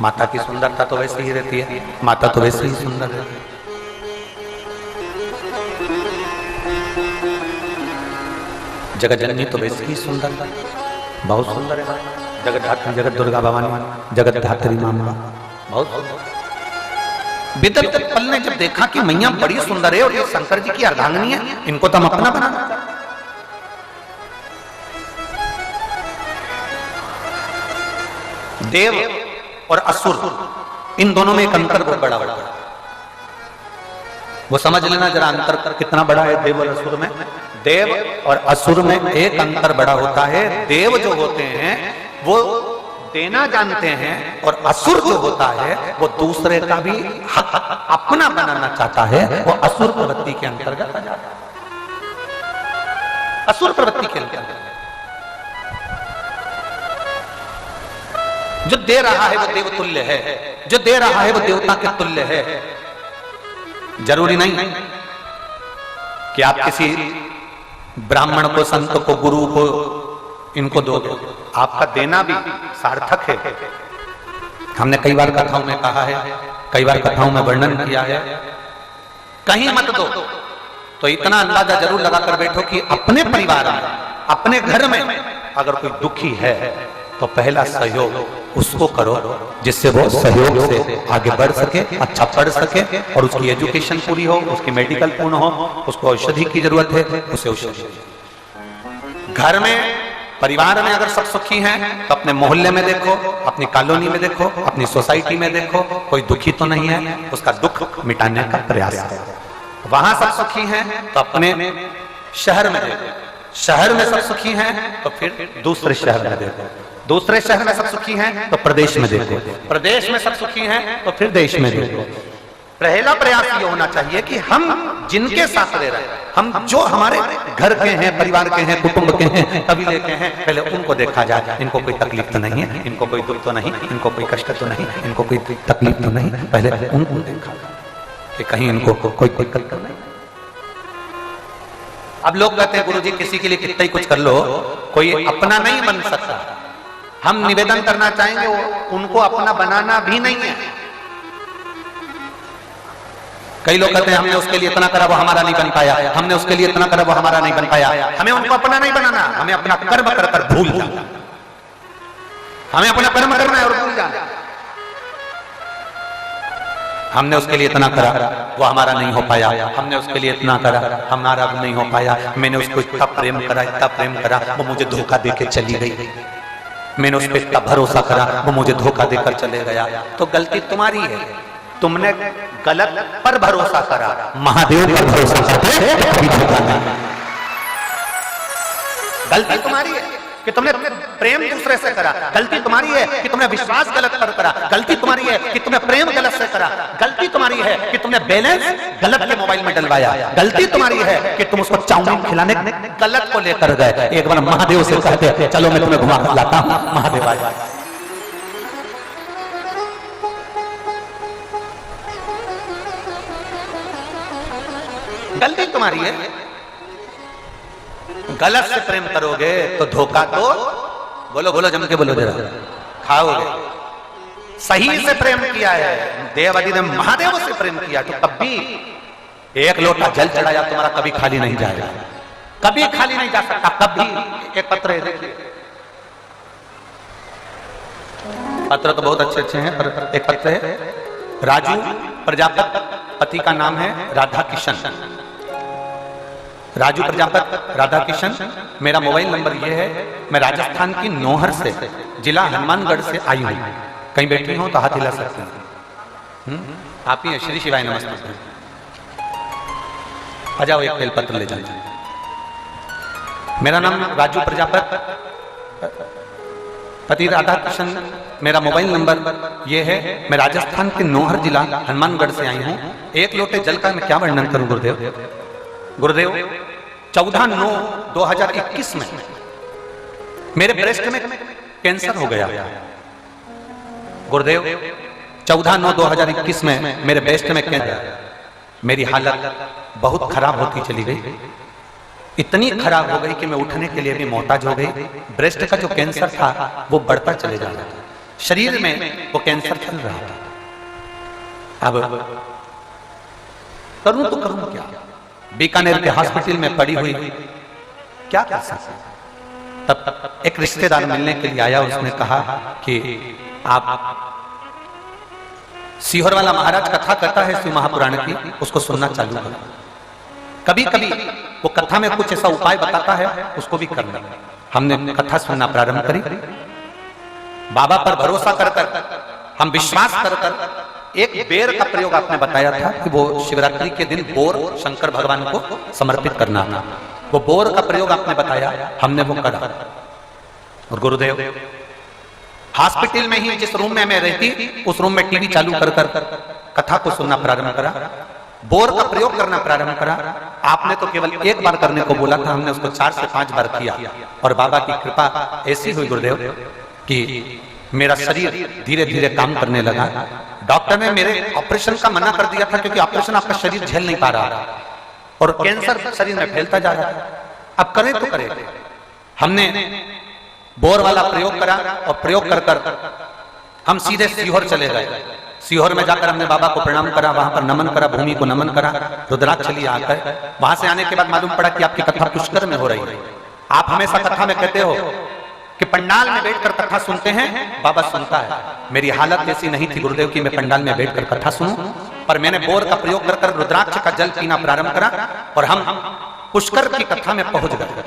माता की सुंदरता तो वैसे ही रहती है, माता तो वैसे ही सुंदर है। जगत जननी तो वैसे ही सुंदर है, बहुत सुंदर है। जगत जगत दुर्गा भवानी, जगत धात्री मां, बहुत विद्युत पल ने जब देखा कि मैया बड़ी सुंदर है और ये शंकर जी की अर्धांगिनी है, इनको तो हम अपना बनाना। देव और असुर, इन दोनों में एक अंतर बहुत बड़ा बड़ा, वो समझ लेना जरा अंतर कितना बड़ा है देव और असुर में। देव और असुर में एक अंतर बड़ा होता है, देव जो होते हैं वो देना जानते हैं और असुर जो होता है वो दूसरे का भी हक अपना बनाना चाहता है, वो असुर प्रवृत्ति के अंतर्गत आ जाता है। असुर प्रवृत्ति के अंतर्गत जो दे रहा है वो देव तुल्य है, जो दे रहा है वो देवता के तुल्य है। जरूरी नहीं कि आप किसी ब्राह्मण को, संत को, गुरु को इनको दोगे, आपका देना भी सार्थक है। हमने कई बार कथाओं में कहा है, कई बार कथाओं में वर्णन किया है, कहीं मत दो तो इतना अंदाजा जरूर लगाकर बैठो कि अपने परिवार में, अपने घर में अगर कोई दुखी है तो पहला सहयोग उसको करो जिससे वो सहयोग से आगे बढ़ सके, अच्छा पढ़ सके और उसकी एजुकेशन पूरी हो, उसकी मेडिकल पूर्ण हो, उसको औषधि की जरूरत है, उसे औषधि। घर में, परिवार में अगर सब सुखी हैं तो अपने मोहल्ले में देखो, अपनी कॉलोनी में देखो, अपनी सोसाइटी में देखो, कोई दुखी तो नहीं है, उसका दुख मिटाने का प्रयास करो। वहां सब सुखी हैं तो अपने शहर में देखो, शहर में सब सुखी हैं तो फिर दूसरे शहर में देखो, दूसरे शहर में सब सुखी हैं तो प्रदेश में देखो, प्रदेश में सब सुखी हैं तो फिर देश में देखो। पहला प्रयास ये होना चाहिए कि हम जिनके साथ रह रहे हैं, हम जो हमारे घर के हैं, परिवार के हैं, कुटुंब के हैं, कबीले के हैं, पहले उनको देखा जाए, इनको कोई तकलीफ तो नहीं है, इनको कोई दुख तो नहीं, इनको कोई कष्ट तो नहीं, इनको कोई तकलीफ तो नहीं, पहले उनको देखा कि कहीं इनको कोई दिक्कत तो नहीं। अब लोग कहते हैं गुरुजी किसी के लिए कितना ही कुछ कर लो, कोई अपना नहीं बन सकता। हम निवेदन करना चाहेंगे उनको अपना बनाना भी नहीं है। कई लोग कहते हैं हमने उसके लिए इतना करा वो हमारा नहीं बन पाया, हमने उसके लिए इतना करा वो हमारा नहीं बन पाया। हमें उनको अपना नहीं बनाना, हमें अपना कर्म कर कर भूल जाना, हमें अपना कर्म करना है और भूल जाना। हमने उसके लिए इतना करा वो हमारा नहीं हो पाया, हमने उसके लिए इतना करा हमारा नहीं हो पाया, मैंने उसको इतना प्रेम करा, इतना प्रेम करा, वो मुझे धोखा देके चली गई, मैंने उस पर इतना भरोसा करा, वो मुझे धोखा देकर चले गया। तो गलती तुम्हारी है, तुमने गलत पर भरोसा करा, महादेव पर भरोसा करके कभी धोखा नहीं। गलती तुम्हारी है कि तुमने प्रेम दूसरे से करा, गलती तुम्हारी है कि तुमने विश्वास गलत पर करा, गलती तुम्हारी है कि तुमने प्रेम गलत से करा, गलती तुम्हारी है कि तुमने बैलेंस गलत के मोबाइल में डलवाया, गलती तुम्हारी है कि तुम उसको चाउमीन खिलाने गलत को लेकर गए। एक बार महादेव से कहते चलो मैं तुम्हें घुमा कर लाता हूं, महादेव आए। गलती तुम्हारी है, गलत से प्रेम करोगे तो धोखा तो बोलो बोलो जम के बोलो जरा खाओगे। सही से प्रेम किया है, देवादिदेव महादेव से प्रेम किया तो कभी एक लोटा जल चढ़ाया तुम्हारा कभी खाली नहीं जाएगा, कभी खाली नहीं जा सकता, कभी। एक पत्र है, देखिए पत्र तो बहुत अच्छे अच्छे हैं, पर एक पत्र है राजू प्रजापति, पति का नाम है राधा किशन। राजू प्रजापति, राधा किशन, मेरा मोबाइल नंबर ये है, मैं राजस्थान की नौहर से, जिला हनुमानगढ़ से आई हूँ। कहीं बैठी हो तो हाथ हिला सकते हैं। आप ही श्री शिवाय नमस्ते। आ जाओ, एक बेलपत्र ले जाओ। मेरा नाम राजू प्रजापति, पति राधा किशन, मेरा मोबाइल नंबर ये है, मैं राजस्थान के नौहर जिला हनुमानगढ़ से आई हूँ। एक लोटे जल का मैं क्या वर्णन करूं गुरुदेव। गुरुदेव 14/9/2021 में मेरे ब्रेस्ट में कैंसर हो गया। गुरुदेव 14/9/2021 में मेरे ब्रेस्ट में कैंसर, मेरी हालत बहुत खराब होती चली गई, इतनी खराब हो गई कि मैं उठने के लिए भी मोहताज हो गई। ब्रेस्ट का जो कैंसर था वो बढ़ता चले जा रहा था, शरीर में वो कैंसर चल रहा था। अब करूं तो करूं क्या, बीकानेर के हॉस्पिटल में पड़ी हुई क्या कर सकते। तब एक रिश्तेदार मिलने के लिए आया, उसने कहा कि आप सीहोर वाला महाराज कथा करता है शिव महापुराण की, उसको सुनना चालू करो। कभी कभी वो कथा में कुछ ऐसा उपाय बताता है, उसको भी करना। हमने कथा सुनना प्रारंभ करी। बाबा पर भरोसा कर कर, हम विश्वास कर कर, एक बेर का प्रयोग आपने बताया था कि वो शिवरात्रि के दिन बोर शंकर भगवान को समर्पित करना था। वो बोर का प्रयोग आपने बताया, हमने वो करा। और गुरुदेव हॉस्पिटल में ही जिस रूम में मैं रहती, उस रूम में टीवी चालू कर कर कथा को सुनना प्रारंभ करा, बोर का प्रयोग करना प्रारंभ करा। आपने तो केवल एक बार करने को बोला था, हमने उसको 4 से 5 बार किया। और बाबा की कृपा ऐसी हुई गुरुदेव कि मेरा शरीर धीरे धीरे काम करने लगा। डॉक्टर ने मेरे ऑपरेशन का मना कर दिया था, क्योंकि ऑपरेशन आपका शरीर झेल नहीं पा रहा था और कैंसर शरीर में फैलता जा रहा था। अब करें तो करें। हमने बोर वाला प्रयोग करा और प्रयोग कर कर हम सीधे सीहोर चले गए। सीहोर में जाकर हमने बाबा को प्रणाम करा, वहां पर नमन करा, भूमि को नमन करा, रुद्राक्ष लिया आकर। वहां से आने के बाद मालूम पड़ा कि आपकी कथा पुष्कर में हो रही है। आप हमेशा कथा में कहते हो कि पंडाल में बैठकर कथा सुनते हैं, बाबा सुनता है। मेरी हालत ऐसी नहीं थी गुरुदेव की मैं पंडाल में बैठकर कथा सुनूं, पर मैंने बोर का प्रयोग कर कर रुद्राक्ष का जल पीना प्रारंभ करा और हम पुष्कर की कथा में पहुंच गए।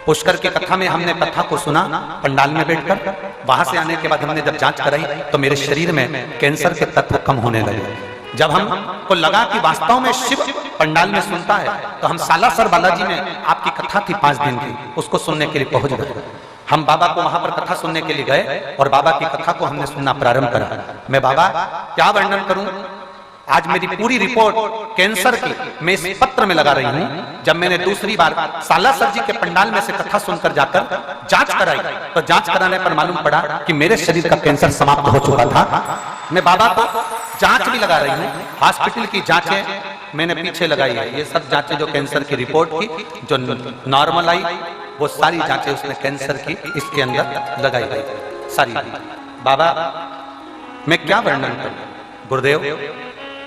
पुष्कर की कथा में हमने कथा को सुना पंडाल में बैठकर। वहां से आने के बाद हमने जब जांच कराई तो मेरे शरीर में कैंसर के तत्व कम होने लगे। जब हमको लगा कि वास्तव में शिव पंडाल में सुनता है, तो हम सालासर बालाजी में आपकी कथा थी 5 दिन की, उसको सुनने के लिए पहुंच गए। हम बाबा को वहां पर कथा सुनने के लिए गए और बाबा की कथा को हमने सुनना प्रारंभ करा। मैं बाबा क्या वर्णन करूं, आज मेरी पूरी रिपोर्ट कैंसर की मैं इस पत्र में लगा रही हूं। जब मैंने दूसरी बार सालासर जी के पंडाल में से कथा सुनकर जाकर जांच कराई, तो जांच कराने पर मालूम पड़ा कि मेरे शरीर का कैंसर समाप्त हो चुका था। मैं बाबा को जांच भी लगा रही हूं, हॉस्पिटल की जांचें मैंने पीछे लगाई है। ये सब जांचें जो कैंसर की रिपोर्ट की जो नॉर्मल आई, वो सारी जांचें उसने कैंसर की इसके अंदर लगाई गई सारी। बाबा मैं क्या वर्णन करूं गुरुदेव,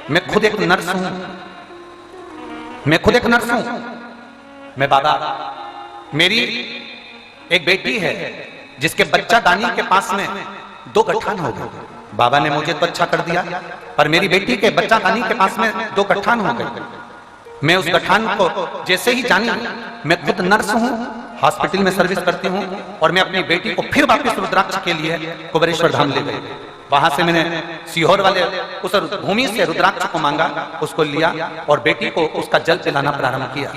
मैं खुद एक नर्स हूं, मैं खुद एक नर्स हूं। मैं बाबा, मेरी एक बेटी है जिसके बच्चा दानी के पास में 2 गठान हो गए। बाबा ने मुझे तो अच्छा कर दिया, पर मेरी बेटी के बच्चा दानी के पास में 2 गठान हो गए। मैं उस गठान को जैसे ही जानी, मैं खुद नर्स हूं, हॉस्पिटल में सर्विस करती हूं, और मैं अपनी बेटी को फिर वापस रुद्राक्ष के लिए कुबेरेश्वर धाम ले गई। वहां से मैंने सीहोर वाले उस भूमि से रुद्राक्ष को मांगा, उसको लिया और बेटी को उसका जल पिलाना प्रारंभ किया।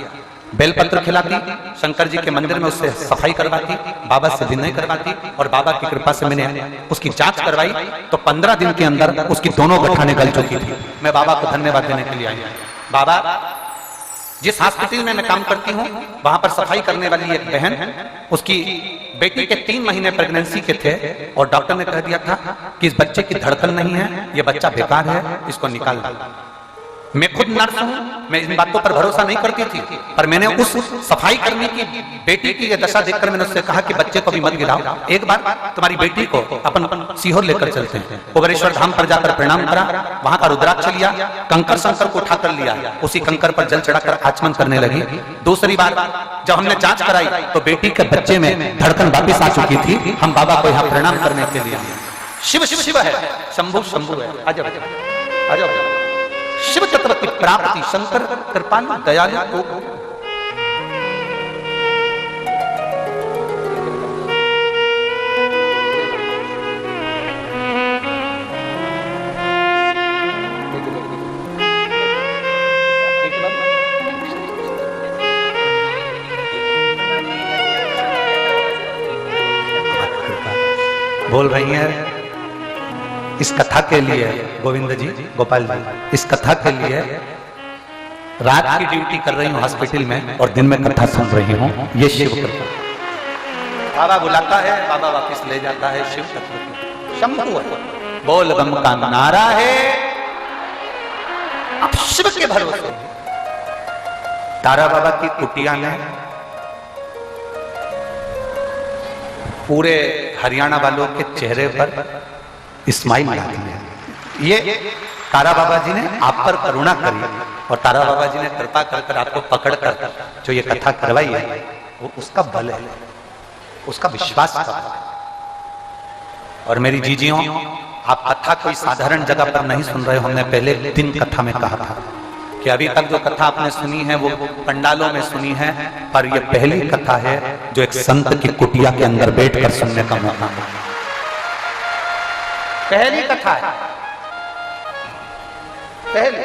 बेलपत्र खिलाती, शंकर जी के मंदिर में उससे सफाई करवाती, बाबा से विनय करवाती, और बाबा की कृपा से मैंने उसकी जांच करवाई तो 15 दिन के अंदर उसकी दोनों गठानें गल चुकी थी। मैं बाबा को धन्यवाद देने के लिए आई। बाबा, जिस हॉस्पिटल में मैं काम करती हूँ वहां पर सफाई करने वाली एक बहन, उसकी बेटी के 3 महीने प्रेगनेंसी के थे और डॉक्टर ने कह दिया था कि इस बच्चे की धड़कन नहीं है, ये बच्चा बेकार है, इसको निकाल दो। मैं खुद नर्स हूं, मैं इन बातों पर भरोसा नहीं करती थी, पर मैंने उस सफाई करने की बेटी की दशा देखकर मैंने उससे कहा कि बच्चे को भी मत गिराओ, एक बार तुम्हारी बेटी को अपन सीहोर लेकर चलते हैं। कुबेरेश्वर धाम पर जाकर प्रणाम करा, वहां का रुद्राक्ष लिया, कंकर शंकर को उठाकर लिया, उसी कंकर पर जल चढ़ाकर आचमन करने लगी। दूसरी बार जब हमने जांच कराई तो बेटी के बच्चे में धड़कन वापिस आ चुकी थी। हम बाबा को यहाँ प्रणाम करने के लिए, शिव शिव शिव है, शंभु शंभु है, आ जाओ आ जाओ। शिव तत्व की प्राप्ति, शंकर कृपालु दयालु को बोल रही है। इस कथा के लिए गोविंद जी, गोपाल जी, इस कथा के लिए रात की ड्यूटी कर रही हूँ हॉस्पिटल में और दिन में कथा सुन रही हूँ। ये शिव कृपा, बाबा बुलाता है, बाबा वापस ले जाता है। शिव तत्व शंभु है, बोल बम का नारा है। अब शिव के भरोसे तारा बाबा की कुटिया ने पूरे हरियाणा वालों के चेहरे पर स्माइल ला दी है। ये तारा बाबा जी ने आप पर करुणा करी और तारा बाबा जी ने कृपा कर आपको पकड़ कर जो ये कथा करवाई है वो उसका बल है। उसका विश्वास कब है? और मेरी जीजियों, आप कथा कोई साधारण जगह पर नहीं सुन रहे हो। हमने पहले दिन कथा में कहा था कि अभी तक जो कथा आपने सुनी है वो पंडालों में सुनी है, पर यह पहली कथा है जो एक संत की कुटिया के अंदर बैठकर सुनने का मौका मिला। पहली कथा है, पहली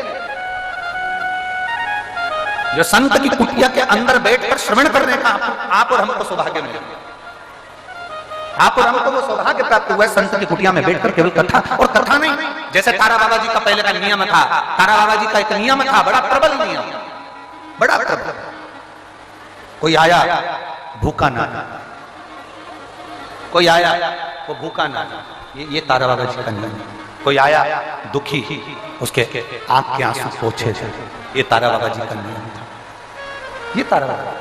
जो संत की कुटिया के अंदर बैठकर श्रवण करने का आप और हमको सौभाग्य मिला। आप और हमको वो सौभाग्य प्राप्त हुआ है संत की कुटिया में बैठकर केवल कथा, और कथा नहीं जैसे तारा बाबा जी का पहले का नियम था। तारा बाबा जी का एक नियम था, बड़ा प्रबल नियम, बड़ा प्रबल। कोई आया भूखा ना, कोई आया वो भूखा ना, ये तारा बाबा जी का नियम। कोई आया दुखी, उसके आंख के आंसू पोंछे थे, ये तारा बाबा जी का नियम था। ये तारा बाबा,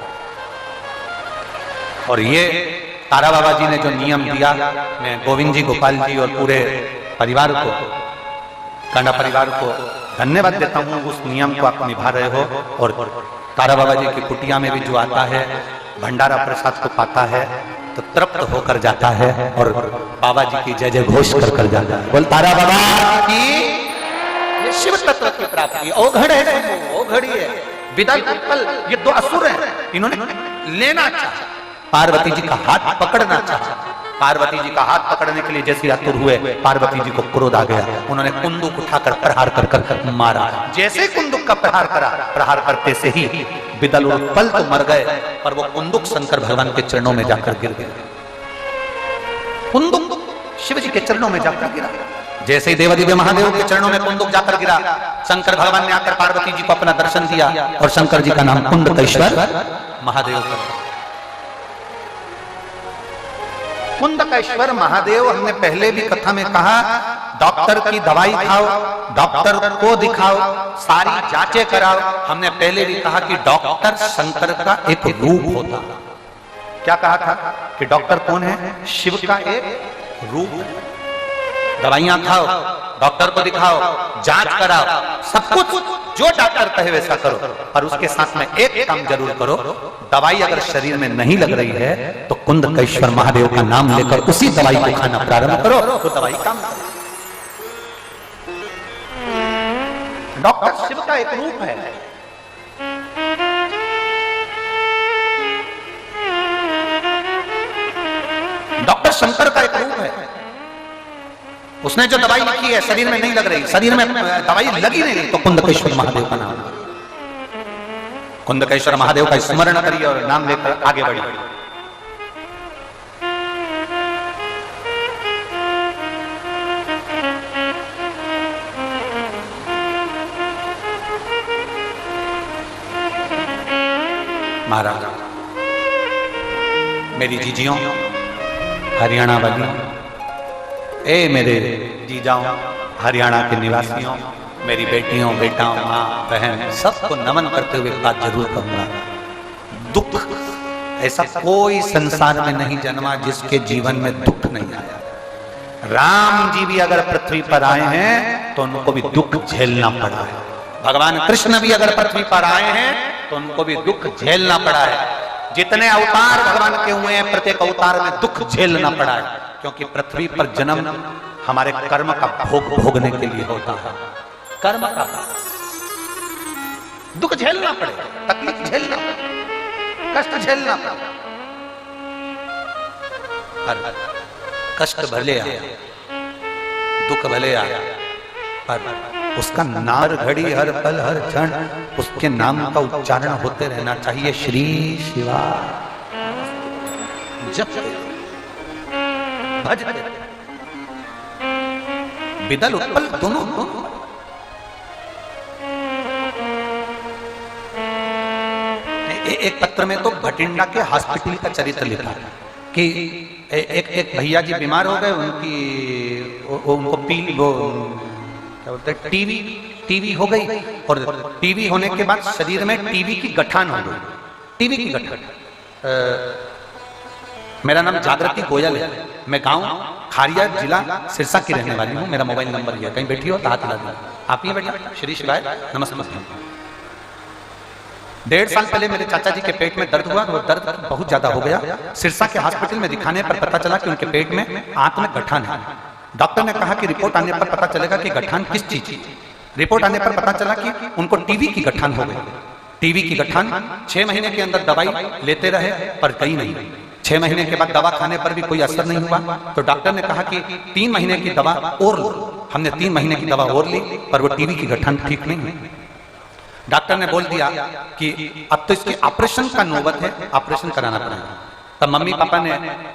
और ये तारा बाबा जी ने जो नियम दिया, मैं गोविंद जी, गोपाल जी और पूरे परिवार को, कांडा परिवार को धन्यवाद देता हूँ। उस नियम को आप निभा रहे हो। और तारा बाबा जी की कुटिया में भी जो आता है भंडारा प्रसाद को पाता है तो तृप्त होकर जाता है और बाबा जी की जय जय घोष कर जाता है। बोल तारा बाबा की। ये शिव तत्व की प्राप्ति ओघड़ है, ओघड़ी है। विदल उत्पल ये दो असुर हैं, इन्होंने लेना चाहा, पार्वती जी का हाथ पकड़ना चाहा। पार्वती जी का हाथ पकड़ने के लिए जैसे आतुर हुए, पार्वती जी को क्रोध आ गया। उन्होंने कुंदुक उठाकर प्रहार कर मारा। जैसे कुंदुक का प्रहार करा, प्रहार करते से ही विदल और उत्पल तो मर गए, पर वो कुंदुक शंकर भगवान के चरणों में जाकर गिर गया। कुंदुक शिव जी के चरणों में जाकर गिरा। जैसे ही देवदिव्य महादेव के चरणों में कुंदुक जाकर गिरा, शंकर भगवान ने आकर पार्वती जी को अपना दर्शन दिया और शंकर जी का नाम कुंडकेश्वर महादेव। कुंडकेश्वर महादेव, हमने पहले भी कथा में कहा, डॉक्टर की दवाई खाओ, डॉक्टर को दिखाओ, सारी जांचें कराओ। हमने पहले भी कहा कि डॉक्टर शंकर का एक रूप होता। क्या कहा था कि डॉक्टर कौन है? शिव का एक रूप। दवाइयां खाओ, डॉक्टर को दिखाओ, जांच कराओ, सब कुछ जो डॉक्टर कहे वैसा करो, पर उसके साथ में एक काम जरूर करो। दवाई अगर शरीर में नहीं लग रही है तो कुंडकेश्वर महादेव का नाम लेकर उसी दवाई को खाना प्रारंभ करो तो दवाई काम करे। डॉक्टर शिव का एक रूप है। डॉक्टर शंकर का एक रूप है। उसने जो दवाई लिखी है शरीर में नहीं लग रही, शरीर में दवाई लगी नहीं तो कुंडकेश्वर महादेव का नाम। कुंडकेश्वर महादेव का स्मरण करिए और नाम लेकर आगे बढ़िए। महाराज, मेरी जीजियों, हरियाणा वालियों, ए मेरे जीजाओं, हरियाणा के निवासियों, मेरी बेटियों, बेटाओं, माँ, बहन, सबको नमन करते हुए बात जरूर कहूंगा। दुख ऐसा कोई संसार में नहीं जन्मा जिसके जीवन में दुख नहीं आया। राम जी भी अगर पृथ्वी पर आए हैं तो उनको भी दुख झेलना पड़ा है। भगवान कृष्ण भी अगर पृथ्वी पर आए हैं तो उनको भी दुख झेलना पड़ा है। जितने अवतार भगवान के हुए हैं, प्रत्येक अवतार में दुख झेलना पड़ा है, क्योंकि पृथ्वी पर जन्म हमारे कर्म का भोग भोगने के लिए होता है। कर्म का दुख झेलना पड़ेगा, तकलीफ झेलना पड़ेगा, कष्ट झेलना पड़ेगा। कष्ट भले आया, दुख भले आया, पर उसका नार घड़ी हर पल हर क्षण उसके नाम का उच्चारण होते रहना चाहिए। श्री शिवा जप भज विदल उत्पल दोनों। एक पत्र में तो भटिंडा के हॉस्पिटल का चरित्र लिखा कि एक भैया जी बीमार हो गए, उनको वो क्या बोलते हैं, टीवी हो गई, और टीवी होने के बाद शरीर में टीवी की गठान हो गई। टीवी की गठान। मेरा नाम जागृति गोयल है, मैं गांव खारिया जिला सिरसा की रहने वाली हूँ। मेरा मोबाइल नंबर है, कहीं बैठी हो तो हाथ हिला दो। आप ही बैठिए। श्री शिवाय नमस्ते। 1.5 साल पहले मेरे चाचा जी के पेट में दर्द हुआ, वो दर्द बहुत ज्यादा हो गया। सिरसा के हॉस्पिटल में दिखाने पर पता चला कि उनके पेट में आंत में गठान है। डॉक्टर ने कहा कि रिपोर्ट आने पर पता चलेगा कि गठान किस चीज की। रिपोर्ट आने पर पता चला कि उनको टीबी की गठान हो गई। टीबी की गठान 6 महीने के अंदर दवाई लेते रहे पर गई नहीं। 6 महीने के बाद दवा खाने पर भी कोई असर नहीं हुआ, तो डॉक्टर ने कहा कि 3 महीने की दवा और लो। हमने 3 महीने की दवा और ली पर वो टीबी की गठान ठीक नहीं हुई। डॉक्टर ने बोल दिया कि अब तो इसके ऑपरेशन का नौबत है, ऑपरेशन कराना पड़ेगा। तब मम्मी पापा ने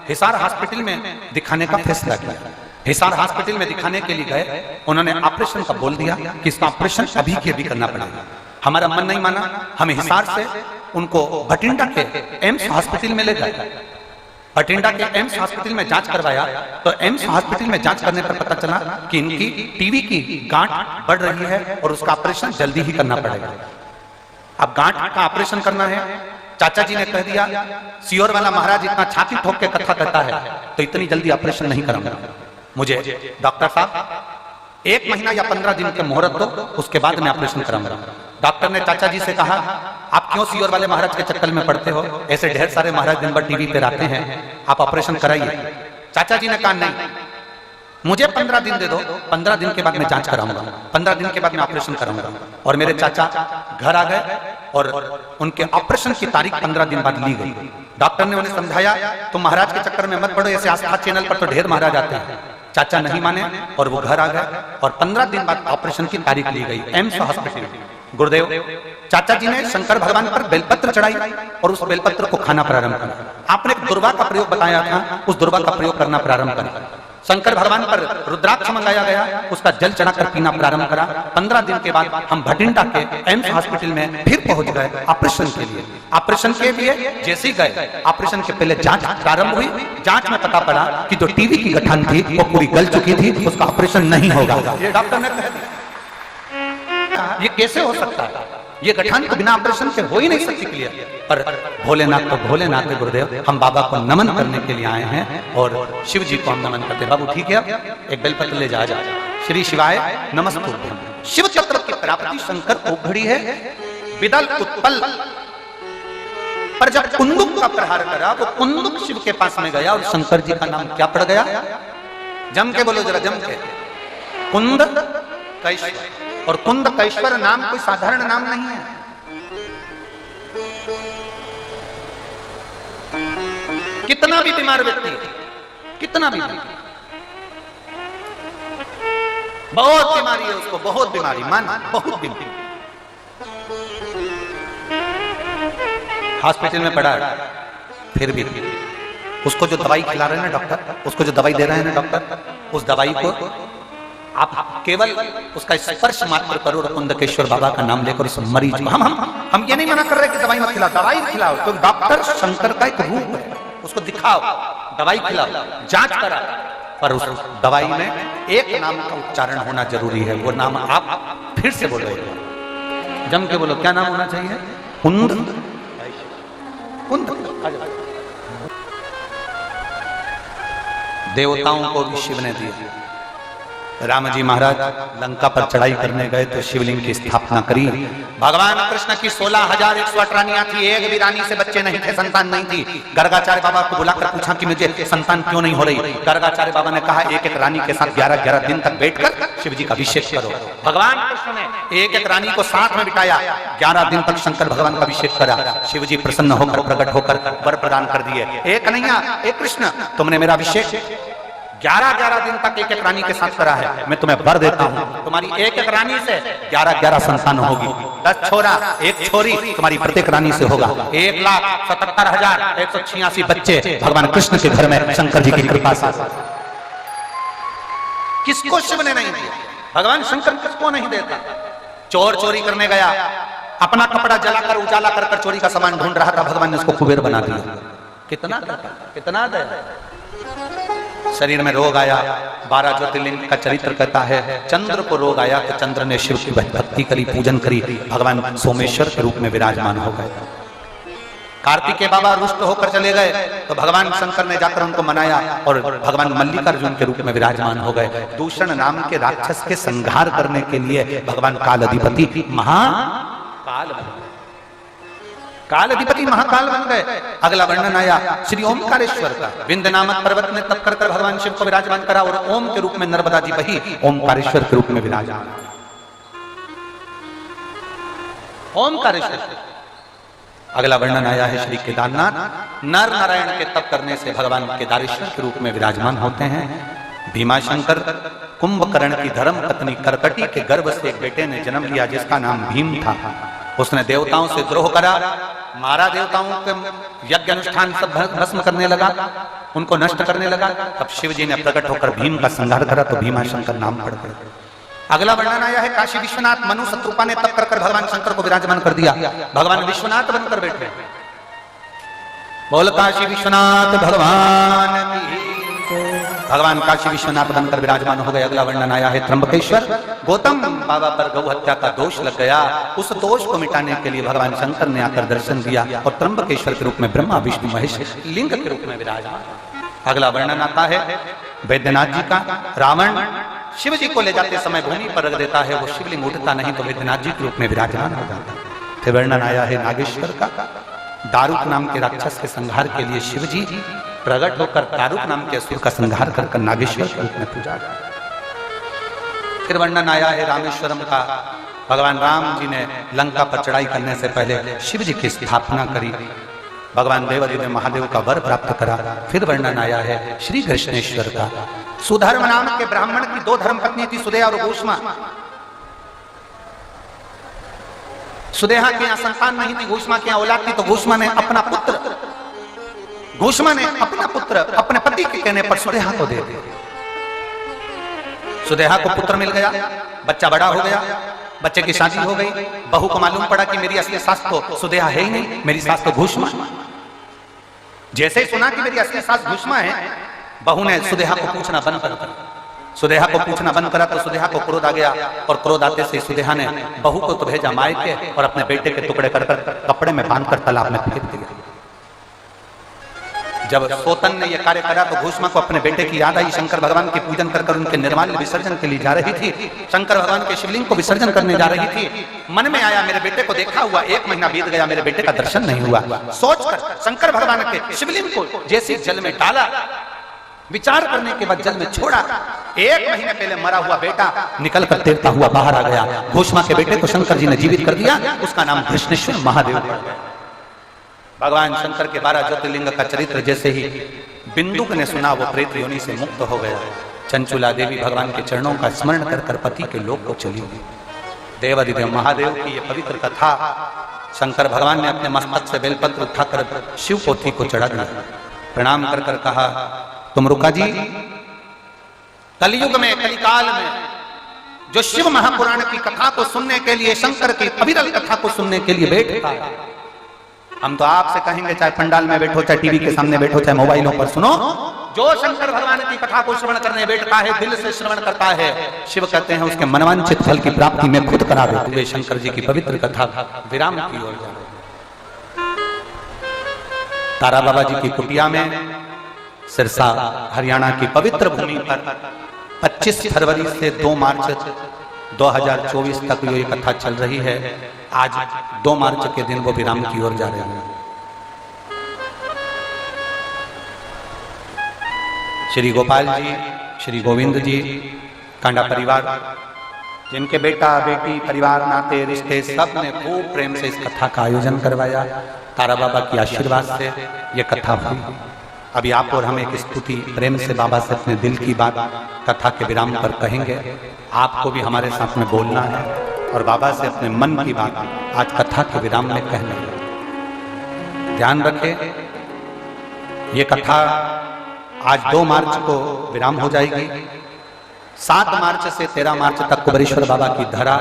हिसार हॉस्पिटल में दिखाने का फैसला किया। हिसार हॉस्पिटल में दिखाने के लिए गए, उन्होंने ऑपरेशन का बोल दिया कि इसका ऑपरेशन अभी के अभी करना पड़ेगा। हमारा मन नहीं माना, हम हिसार से उनको भटिंडा के एम्स हॉस्पिटल में ले गए। भटिंडा के एम्स हॉस्पिटल में जांच करवाया, तो एम्स हॉस्पिटल में जांच करने पर पता चला कि इनकी टीबी की गांठ बढ़ रही है और उसका ऑपरेशन जल्दी ही करना पड़ेगा। अब गांठ का ऑपरेशन करना है, चाचा जी ने कह दिया सियोर वाला महाराज इतना छाती ठोक के कथा कहता है तो इतनी जल्दी ऑपरेशन नहीं करूंगा। मुझे डॉक्टर साहब 1 महीना या 15 दिन के मुहूर्त दो, उसके बाद मैं ऑपरेशन कराऊंगा। डॉक्टर ने चाचा जी से कहा आप क्यों सियोर वाले महाराज के चक्कर में पड़ते हो, ऐसे ढेर सारे महाराज दिन भर टीवी पे रहते हैं, आप ऑपरेशन कराइए। चाचा जी ने कहा नहीं, मुझे 15 दिन दे दो, 15 दिन के बाद मैं जांच कराऊंगा, 15 दिन के बाद मैं ऑपरेशन कराऊंगा। और मेरे चाचा घर आ गए और उनके ऑपरेशन की तारीख 15 दिन बाद ली गई। डॉक्टर ने उन्हें समझाया तुम महाराज के चक्कर में मत पड़ो, ऐसे आस्था चैनल पर तो ढेर महाराज आते हैं। चाचा नहीं माने और वो घर आ गए और 15 दिन बाद ऑपरेशन की तारीख ली गई एम्स हॉस्पिटल। गुरुदेव चाचा जी ने शंकर भगवान पर बेलपत्र चढ़ाई और उस बेलपत्र को खाना प्रारंभ किया। आपने एक दुर्वा का प्रयोग बताया था, उस दुर्वा का प्रयोग करना प्रारंभ करा। शंकर भगवान पर रुद्राक्ष मंगाया गया, उसका जल चढ़ाकर पीना प्रारंभ करा। 15 दिन के बाद हम भटिंडा के एम्स हॉस्पिटल में फिर पहुंच गए ऑपरेशन के लिए। ऑपरेशन के लिए जैसे ही गए, ऑपरेशन के पहले जांच प्रारंभ हुई। जांच में पता पड़ा कि जो टीबी की गठान थी वो पूरी गल चुकी थी, उसका ऑपरेशन नहीं होगा। ये डॉक्टर ने कह दिया। ये कैसे हो सकता है, ये गठान तो बिना ऑपरेशन के हो ही नहीं सकती क्लियर। पर भोलेनाथ तो भोलेनाथ है गुरुदेव, हम बाबा को नमन करने के लिए आए हैं और शिव जी को हम नमन करते हैं। बाबू ठीक है, एक बेलपत्र ले जा। श्री शिवाय नमस्तुभ्यम। शिव चक्र की प्राप्ति शंकर को घड़ी है, विदल उत्पल। पर जब कुंदुक का प्रहार करा, वो कुंदुक शिव के पास में गया और शंकर जी का नाम क्या पड़ गया? जम के बोलो जरा, जम के। कुंद कैश्वर। और कुंद कैश्वर नाम कोई साधारण नाम नहीं है। कितना भी बीमार व्यक्ति, कितना भी बहुत बीमारी है उसको, बहुत बीमारी, मान बहुत बीमारी, हॉस्पिटल में पड़ा है, फिर भी उसको जो दवाई खिला रहे हैं ना डॉक्टर, उसको जो दवाई दे रहे हैं ना डॉक्टर, उस दवाई को आप केवल उसका स्पर्श मात्र करो, कुंदकेश्वर बाबा का नाम लेकर उस मरीज को, हम ये नहीं मना कर रहे कि दवाई मत खिलाओ, दवाई खिलाओ, तो डॉक्टर शंकर का एक रूप है, उसको दिखाओ, दवाई खिलाओ, जांच करा, पर उस दवाई में एक नाम का उच्चारण होना जरूरी है। वो नाम आप फिर से बोलो, जम के बोलो, क्या नाम होना चाहिए? कुंद। कुंद। देवताओं को भी शिव ने दिया। राम जी महाराज लंका पर चढ़ाई करने गए तो शिवलिंग की स्थापना करी। भगवान कृष्ण की 16,108 रानियां थी, एक भी रानी से बच्चे नहीं थे, संतान नहीं थी। गर्गाचार्य बाबा को बुलाकर पूछा कि मुझे संतान क्यों नहीं हो रही? गर्गाचार्य बाबा ने कहा एक एक रानी के साथ 11-11 दिन तक बैठकर शिव जी का अभिषेक करो। भगवान कृष्ण ने एक एक रानी को साथ में बिठाया, 11 दिन तक शंकर भगवान का अभिषेक करा। शिव जी प्रसन्न होकर प्रकट होकर वर प्रदान कर दिए। एक कन्हैया, एक कृष्ण, तुमने मेरा अभिषेक 11-11 दिन तक एक एक रानी के साथ करा है, मैं तुम्हें वर देता हूं, तुम्हारी एक एक रानी से 11-11 संतान होगी। 10 छोरा 1 छोरी तुम्हारी प्रत्येक रानी से होगा। 1,77,186 बच्चे भगवान कृष्ण के घर में शंकर जी की कृपा से। किसको शिव ने नहीं दिया? भगवान शंकर किसको नहीं देता? चोर चोरी करने गया, अपना कपड़ा जलाकर उजाला कर चोरी का सामान ढूंढ रहा था, भगवान ने उसको कुबेर बना दिया। कितना दया। शरीर में रोग आया, 12 ज्योतिर्लिंग का चरित्र कहता है, चंद्र को रोग आया तो चंद्र ने शिव की भक्ति करी, पूजन करी, भगवान सोमेश्वर के रूप में विराजमान हो गए। कार्तिकेय बाबा रुष्ट होकर चले गए तो भगवान शंकर ने जाकर उनको मनाया और भगवान मल्लिकार्जुन के रूप में विराजमान हो गए। दूषण नाम के राक्षस के संहार करने के लिए भगवान काल अधिपति महाकाल। कालाधिपति महाकाल बन गए। अगला वर्णन आया श्री ओमकारेश्वर का। विंध्य नामक पर्वत में तप कर भगवान शिव को विराजमान करा और ओम के रूप में नर्मदा जी बही ओमकारेश्वर के रूप में विराजमान। ओमकारेश्वर। अगला वर्णन आया है श्री केदारनाथ। नर नारायण के तप करने से भगवान केदारेश्वर के रूप में विराजमान होते हैं। भीमाशंकर कुंभकर्ण की धर्म पत्नी करकटी के गर्भ से एक बेटे ने जन्म लिया जिसका नाम भीम था। उसने देवताओं से द्रोह करा, मारा, देवताओं के यज्ञ अनुष्ठान सब भस्म करने लगा, उनको नष्ट करने लगा। तब शिव जी ने प्रकट होकर भीम का संहार करा तो भीमाशंकर नाम पड़ गया। अगला वर्णन आया है काशी विश्वनाथ। मनु शत्रुपा ने तप कर भगवान शंकर को विराजमान कर दिया। भगवान विश्वनाथ बनकर बैठे। बोल काशी विश्वनाथ भगवान की। भगवान काशी विश्वनाथ बनकर विराजमान हो गए। अगला वर्णन आया है त्र्यंबकेश्वर। गौतम बाबा पर गौ हत्या का दोष लग गया। उस दोष को मिटाने के लिए भगवान शंकर ने आकर दर्शन दिया और त्र्यंबकेश्वर के रूप में ब्रह्मा विष्णु महेश लिंग के रूप में विराजमान। अगला वर्णन आता है वैद्यनाथ जी का। रावण शिव जी को ले जाते समय भूमि पर रख देता है, वो शिवलिंग उठता नहीं तो वैद्यनाथ जी के रूप में विराजमान हो जाता है। फिर वर्णन आया है नागेश्वर का। दारुक नाम के राक्षस के संहार के लिए शिव जी प्रकट होकर दारुक नाम के असुर का संहार कर नागेश्वर के रूप में पूजा। फिर वर्णन आया है रामेश्वरम का। भगवान राम जी ने लंका पर चढ़ाई करने से पहले शिव जी की स्थापना करी। भगवान देवादिदेव महादेव का वर प्राप्त करा। फिर वर्णन आया है श्री कृष्णेश्वर का। सुधर्म नाम के ब्राह्मण की दो धर्मपत्नी थी, सुदेहा और घूष्मा। सुदेहा के यहाँ संतान नहीं थी, घूष्मा के यहाँ औलाद थी, तो घूष्मा ने अपना पुत्र अपने पति के कहने पर सुदेहा को दे दिया। सुदेहा को पुत्र मिल गया, बच्चा बड़ा हो गया, बच्चे की शादी हो गई। बहू को मालूम पड़ा कि मेरी असली सास तो सुदेहा है ही नहीं, मेरी सास तो घूष्मा। जैसे ही सुना कि मेरी असली सास घूष्मा है, बहू ने सुदेहा को पूछना बंद कर दिया। सुदेहा को पूछना बंद करा तो सुदेहा को क्रोध आ गया और क्रोध आते से सुदेहा ने बहू को तो भेजा मायके और अपने बेटे के टुकड़े कर कपड़े में बांधकर तालाब में फेंक दिया। जब सोतन ने यह कार्य करा तो घूष्मा को अपने बेटे की याद आई। शंकर भगवान की पूजन कर उनके निर्माल्य विसर्जन के लिए जा रही थी। शंकर भगवान के शिवलिंग को विसर्जन करने जा रही थी। मन में आया मेरे बेटे को देखा हुआ 1 महीना बीत गया, मेरे बेटे का दर्शन नहीं हुआ। सोचकर शंकर भगवान के शिवलिंग को जैसे जल में डाला, विचार करने के बाद जल में छोड़ा। 1 महीने पहले मरा हुआ बेटा निकल कर तैरता हुआ बाहर आ गया। घूष्मा के बेटे को शंकर जी ने जीवित कर दिया। उसका नाम कृष्णेश्वर महादेव पड़ गया। भगवान शंकर के 12 ज्योतिर्लिंग का चरित्र जैसे ही बिंदुक ने सुना, वो प्रेत योनि से मुक्त हो गया। चंचुला देवी भगवान के चरणों का स्मरण कर पति के लोक को चली गई। देवादिदेव महादेव की यह पवित्र कथा शंकर भगवान ने अपने मस्तक से बेलपत्र उठाकर शिव पोथी को चढ़ा दिया। प्रणाम कर कहा, तुम रुका जी, कलयुग में, कलिकाल में जो शिव महापुराण की कथा को सुनने के लिए, शंकर की अविरल कथा को सुनने के लिए बैठता है, हम तो आपसे कहेंगे चाहे पंडाल में बैठो, चाहे टीवी के सामने बैठो, चाहे मोबाइलों पर सुनो, जो शंकर भगवान की कथा को श्रवण करने बैठता है, दिल से श्रवण करता है, शिव कहते हैं उसके मनवांछित फल की प्राप्ति में खुद करा देते हुए शंकर जी की पवित्र कथा विराम की ओर जा रही। तारा बाबा जी की कुटिया में सिरसा हरियाणा की पवित्र भूमि पर 25 फरवरी से 2 मार्च 2024 तक ये कथा चल रही है। आज 2 मार्च के दिन वो विराम की ओर जा रहे हैं। श्री गोपाल जी, श्री गोविंद जी, कांडा परिवार, जिनके बेटा बेटी, परिवार, नाते, रिश्ते सब ने खूब प्रेम से इस कथा का आयोजन करवाया। तारा बाबा की आशीर्वाद से ये कथा हुई। अभी आप और हम एक स्तुति प्रेम से बाबा से अपने दिल की बात कथा के विराम पर कहेंगे। आपको भी हमारे साथ में बोलना है और बाबा से अपने मन की बात आज कथा के विराम में कहना है। ध्यान रखें, ये कथा आज 2 मार्च को विराम हो जाएगी। 7 मार्च से 13 मार्च तक कुबेरेश्वर बाबा की धरा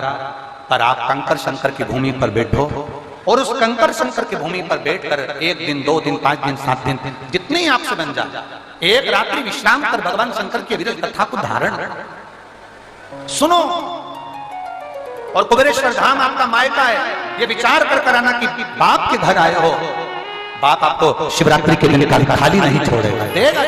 पर आप कंकर शंकर की भूमि पर बैठो और उस कंकर शंकर की भूमि पर बैठकर 1 दिन, 2 दिन, 5 दिन, 7 दिन, जितने ही आपसे बन जाए, एक रात्रि विश्राम कर भगवान शंकर की विरल कथा को धारण सुनो। और कुबेरेश्वर धाम आपका मायका है, ये विचार कर आना कि बाप के घर आए हो, बाप आपको शिवरात्रि के दिन खाली नहीं छोड़ेगा, देगा।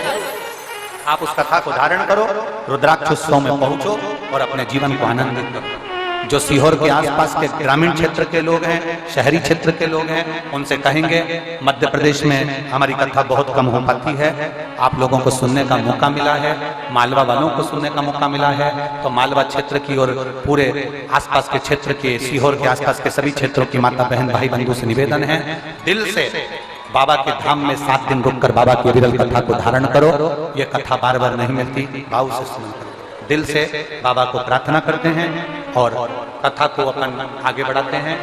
आप उस कथा को धारण करो, रुद्राक्ष उत्सव में पहुंचो और अपने जीवन को आनंदित करो। जो सीहोर के आसपास के ग्रामीण क्षेत्र के लोग हैं, शहरी क्षेत्र के लोग हैं, उनसे कहेंगे मध्य प्रदेश में हमारी कथा बहुत कम हो पाती है, आप लोगों को सुनने का मौका मिला है, मालवा वालों को सुनने का मौका मिला है, तो मालवा क्षेत्र की और पूरे आसपास के क्षेत्र के, सीहोर के आसपास के सभी क्षेत्रों की माता बहन भाई बंधु से निवेदन है, दिल से बाबा के धाम में 7 दिन रुककर बाबा की विरल कथा को धारण करो। ये कथा बार बार नहीं मिलती, भाव से सुनो, दिल से बाबा को प्रार्थना करते हैं और कथा को अपन आगे बढ़ाते हैं।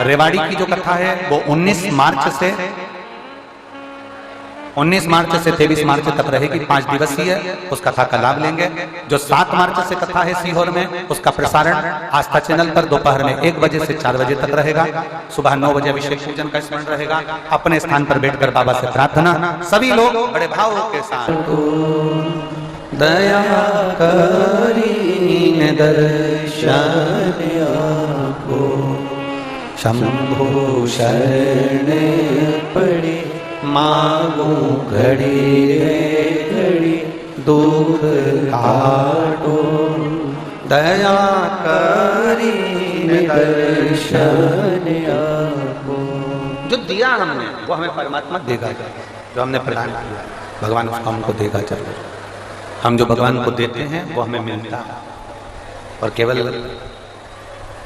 रेवाड़ी की जो कथा है वो 19 मार्च से 23 मार्च तक रहेगी, 5 दिवसीय, उस कथा का लाभ लेंगे। जो 7 मार्च से कथा है सीहोर में, उसका प्रसारण आस्था चैनल पर दोपहर में 1 बजे से 4 बजे तक रहेगा। सुबह 9 बजे अभिषेक पूजन का स्मरण रहेगा। अपने स्थान पर बैठकर बाबा से प्रार्थना, सभी लोग बड़े भाव के साथ दया करी दर्शन आपको, शंभो शरण पड़े मांगू घड़ी रे घड़ी, दुख काटो दया करी दर्शन आपको। जो दिया हमने वो हमें परमात्मा देगा, जो हमने प्रदान किया भगवान उसको हमको देगा। चलो हम जो भगवान को देते हैं वो हमें मिलता है, और केवल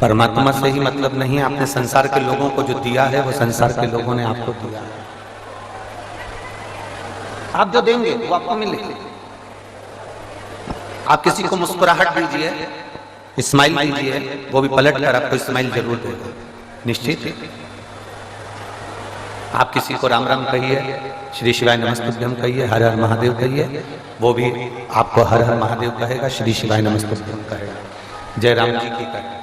परमात्मा से ही मतलब नहीं, आपने संसार के लोगों को जो दिया है वो संसार के लोगों ने आपको दिया है। आप जो देंगे वो आपको मिलेगा। आप किसी को मुस्कुराहट दीजिए, स्माइल दीजिए, वो भी पलट कर आपको स्माइल जरूर देगा, निश्चित। आप किसी को राम राम कहिए, श्री शिवाय नमस्तुभ्यम कहिए, हर हर महादेव कहिए, वो भी आपको हर हर महादेव कहेगा, श्री शिवाय नमस्तुभ्यम कहेगा, जय राम जी की कहेगा।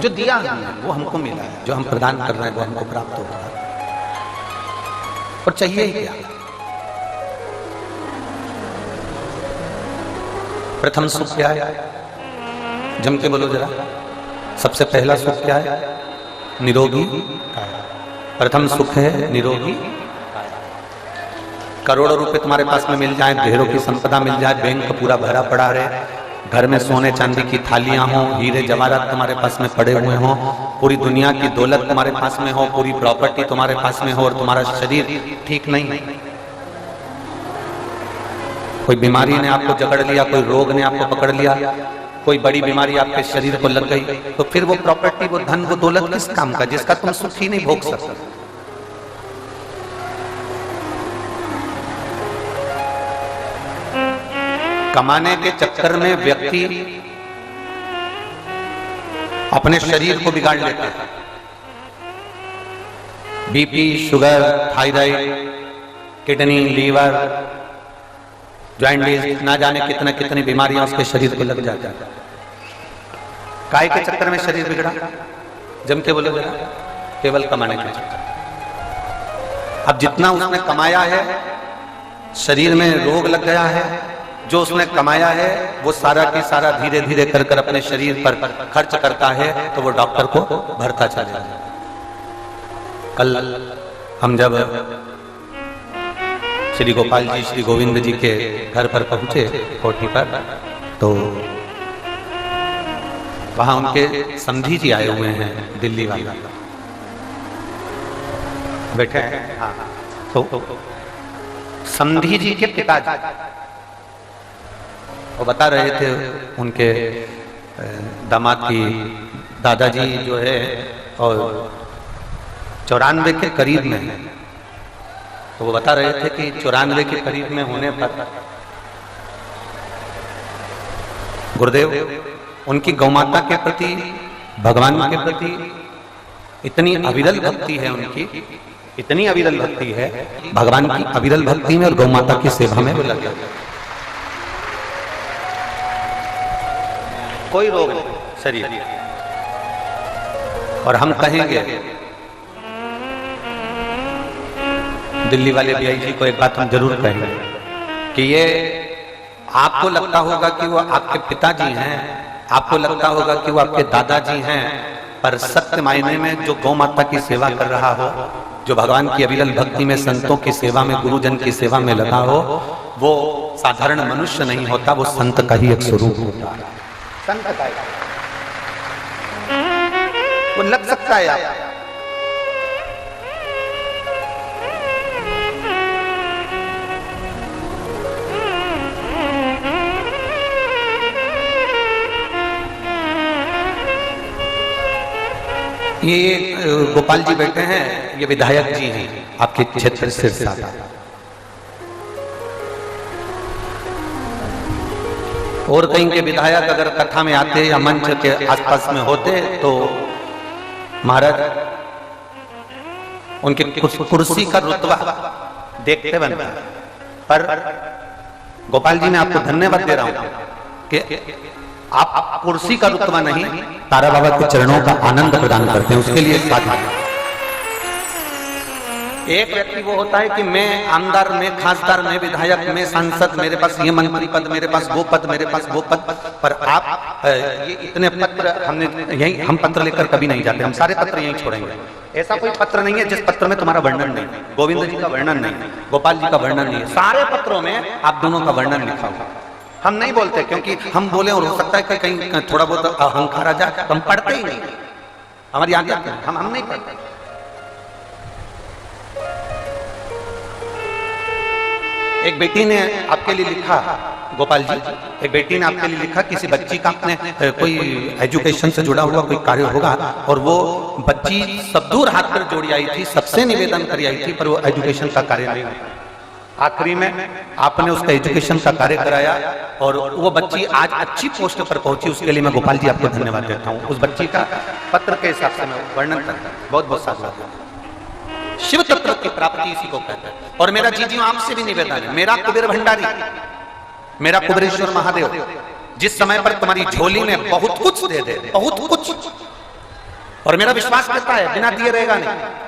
जो दिया हमने वो हमको मिला है, जो हम प्रदान कर रहे हैं वो हमको प्राप्त होगा। और चाहिए ही क्या? प्रथम सुख क्या है? जम के बोलो जरा। सबसे पहला सुख क्या है? निरोगी काया। प्रथम सुख है निरोगी काया। करोड़ों रुपए तुम्हारे पास में मिल जाए, ढेरों की संपदा मिल जाए, बैंक पूरा भरा पड़ा रहे, घर में सोने चांदी की थालियां हों, हीरे जवाहरात तुम्हारे पास में पड़े हुए हों, पूरी दुनिया की दौलत तुम्हारे पास में हो, पूरी प्रॉपर्टी तुम्हारे पास में हो, और तुम्हारा शरीर ठीक नहीं, कोई बीमारी ने आपको जकड़ लिया, कोई रोग ने आपको पकड़ लिया, कोई बड़ी बीमारी आपके शरीर को लग गई, तो फिर वो प्रॉपर्टी, वो धन, वो दौलत किस काम का, जिसका तुम सुख ही नहीं भोग सकते। कमाने के चक्कर में व्यक्ति अपने शरीर को बिगाड़ लेते हैं। BP, sugar, thyroid, kidney, liver, joints, ना जाने कितने कितनी बीमारियां उसके शरीर को लग जाती है। काय के चक्कर में शरीर बिगड़ा? जम के बोले जरा, केवल कमाने के चक्कर। अब जितना उसने कमाया है, शरीर में रोग लग गया है, जो उसने कमाया है वो सारा की सारा धीरे धीरे कर कर अपने शरीर पर खर्च करता है, तो वो डॉक्टर को भरता चला जाता है। कल हम जब श्री गोपाल जी, श्री गोविंद जी के घर पर पहुंचे कोठी पर, तो वहां उनके समधी जी आए हुए हैं, दिल्ली वाले बैठे हैं। हाँ, तो समधी जी के पिताजी वो बता रहे थे, उनके दामाद की दादाजी जो है और 94 के करीब में है, तो वो बता रहे थे कि 94 के करीब में होने पर गुरुदेव उनकी गौमाता के प्रति, भगवान के प्रति इतनी अविरल भक्ति है, उनकी इतनी अविरल भक्ति है, भगवान की अविरल भक्ति में और गौमाता की सेवा में वो लग गए। कोई रोग नहीं शरीर। और हम कहेंगे, दिल्ली वाले बीआई जी को एक बात हम जरूर कहेंगे कि ये आपको लगता होगा कि वो आपके पिताजी हैं, आपको लगता होगा कि वो आपके दादाजी हैं, पर सत्य मायने में जो गौ माता की सेवा कर रहा हो, जो भगवान की अविरल भक्ति में, संतों की सेवा में, गुरुजन की सेवा में लगा हो, वो साधारण मनुष्य नहीं होता, वो संत का ही एक स्वरूप होता है। संत का वो लग सकता है आप। ये गोपाल जी बैठे हैं, ये विधायक जी हैं आपके क्षेत्र सिरसा। और कहीं के विधायक अगर कथा में आते या मंच के आसपास में होते तो महाराज उनके कुर्सी का रुतबा देखते बनता। पर गोपाल जी मैं आपको धन्यवाद दे रहा हूं कि आप कुर्सी का रुतबा नहीं, तारा बाबा के चरणों का आनंद प्रदान करते हैं, उसके लिए साथ। एक व्यक्ति वो होता है कि मैं आमदार, मैं खासदार, मैं विधायक, मैं सांसद, मेरे पास ये मंत्री पद, मेरे पास वो पद, मेरे पास वो पद। पर आप ये इतने पत्र हमने यही, हम पत्र लेकर कभी नहीं जाते, हम सारे पत्र यहीं छोड़ेंगे। ऐसा कोई पत्र नहीं है जिस पत्र में तुम्हारा वर्णन नहीं, गोविंद जी का वर्णन नहीं, गोपाल जी का वर्णन नहीं है। सारे पत्रों में आप दोनों का वर्णन लिखा हुआ। हम नहीं बोलते क्योंकि हम बोले और हो सकता है कि कहीं थोड़ा बहुत अहंकार आ जाए, हम पढ़ते ही नहीं, हमारी आदत है, हम नहीं पढ़ते। एक बेटी ने आपके लिए लिखा, गोपाल जी, एक बेटी ने आपके लिए लिखा, किसी बच्ची का अपने कोई एजुकेशन से जुड़ा हुआ कोई कार्य होगा और वो बच्ची सब दूर हाथ कर जोड़ी आई थी, सबसे निवेदन करी आई थी, पर वो एजुकेशन का कार्य नहीं हुआ। आखिरी में आपने उसका एजुकेशन का कार्य कराया और वो बच्ची आज अच्छी पोस्ट पर पहुंची। उसके लिए मैं गोपाल जी आपको धन्यवाद देता हूँ। उस बच्ची का पत्र के हिसाब से मैं वर्णन करता हूँ। बहुत बहुत साधुवाद। शिव तत्व की प्राप्ति इसी को कहते हैं। और मेरा जीजी आपसे भी निवेदन है, मेरा कुबेर भंडारी, मेरा कुबेरेश्वर महादेव जिस समय पर तुम्हारी झोली में बहुत कुछ दे दे, बहुत कुछ, और मेरा विश्वास करता है बिना दिए रहेगा नहीं।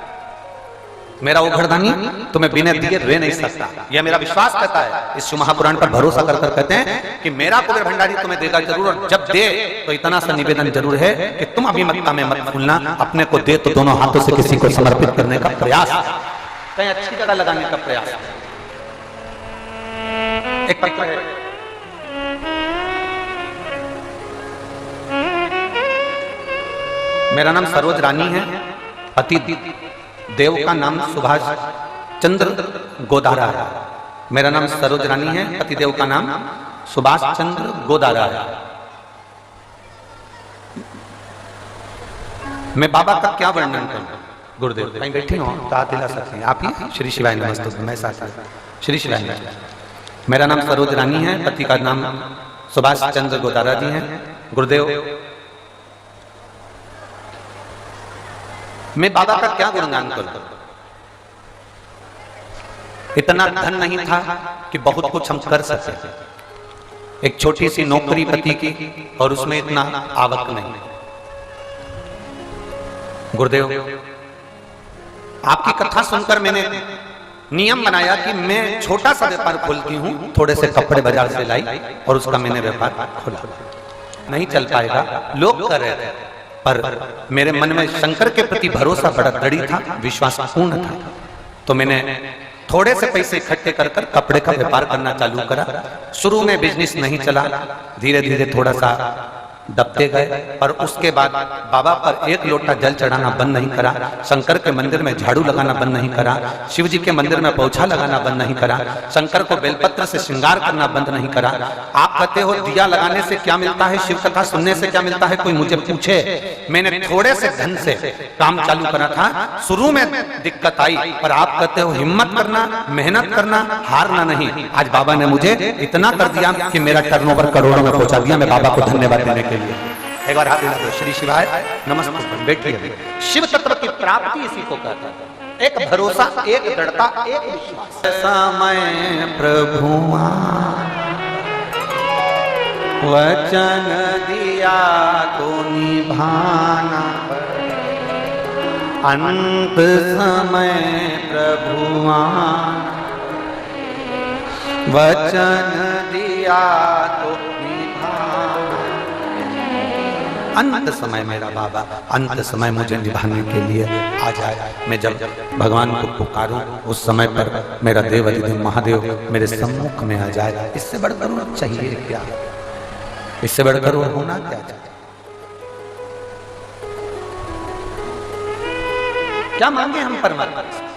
मेरा वो घरदानी तुम्हें बिना दिए रह नहीं सकता, यह मेरा विश्वास करता है। इस शिव महापुराण पर भरोसा कर कर कहते हैं कि मेरा कुबेर भंडारी तुम्हें देगा जरूर, और जब दे तो इतना सा निवेदन जरूर है कि तुम अभिमतता में मत भूलना, अपने को दे तो दोनों हाथों से किसी को समर्पित करने का प्रयास, कहीं अच्छी जगह लगाने का प्रयास। एक पत्र है, मेरा नाम सरोज रानी है, पति देव का नाम सुभाष चंद्र गोदारा है। मेरा नाम सरोज रानी है, पति देव का नाम सुभाष चंद्र गोदारा है। मैं बाबा का क्या वर्णन करूं? गुरुदेव कहीं बैठे हो तो हाथ हिला सकते हैं आप ही। श्री शिवाय नमस्तुभ्यं, मैं साथ श्री शिवाय नमस्तुभ्यं। मेरा नाम सरोज रानी है, पति का नाम सुभाष चंद्र गोदारा जी है। गुरुदेव मैं बाबा का क्या गुणगान करूं? इतना धन नहीं था कि बहुत कुछ हम कर सके। एक छोटी सी नौकरी पति की और उसमें इतना आवक नहीं। गुरुदेव आपकी कथा सुनकर मैंने नियम बनाया कि मैं छोटा सा व्यापार खोलती हूं, थोड़े से कपड़े बाजार से लाई और उसका मैंने व्यापार खोला। नहीं चल पाएगा, लोग कर रहे थे, पर मेरे मन में शंकर के प्रति भरोसा बड़ा दृढ़ था, विश्वास पूर्ण था। तो मैंने थोड़े से पैसे इकट्ठे कर कर कपड़े का व्यापार करना चालू करा। शुरू में बिजनेस नहीं चला, धीरे धीरे थोड़ा सा दबते गए, पर उसके बाद बाबा पर एक लोटा जल चढ़ाना बंद नहीं करा, शंकर के मंदिर में झाड़ू लगाना बंद नहीं करा, शिव जी के मंदिर में पोछा लगाना बंद नहीं करा, शंकर को बेलपत्र से श्रृंगार करना बंद नहीं करा। आप कहते हो दिया लगाने से क्या मिलता है, शिव कथा सुनने से क्या मिलता है, कोई मुझे पूछे। मैंने थोड़े से धन से काम चालू करा था, शुरू में दिक्कत आई, पर आप कहते हो हिम्मत करना, मेहनत करना, हारना नहीं। आज बाबा ने मुझे इतना कर दिया कि मेरा टर्नओवर करोड़ों में पहुंचा दिया। मैं बाबा को धन्यवाद देने के लिए एक बार हाथ हिला दो। श्री शिवाय नमस्कार। बैठिए। शिव तत्व की प्राप्ति इसी को कहता है, एक भरोसा, एक दृढ़ता, एक विश्वास। समय प्रभुआ वचन दिया तो निभाना, अंत समय प्रभुआ वचन दिया तो निभाना, अंत समय मेरा बाबा, अंत समय मुझे निभाने के लिए आ जाए। मैं जब भगवान को पुकारूं उस समय पर मेरा देव अधिदेव महादेव मेरे सम्मुख में आ जाए। इससे बढ़कर और चाहिए क्या? इससे बढ़कर और होना क्या चाहिए? क्या मांगे हम परमात्मा से?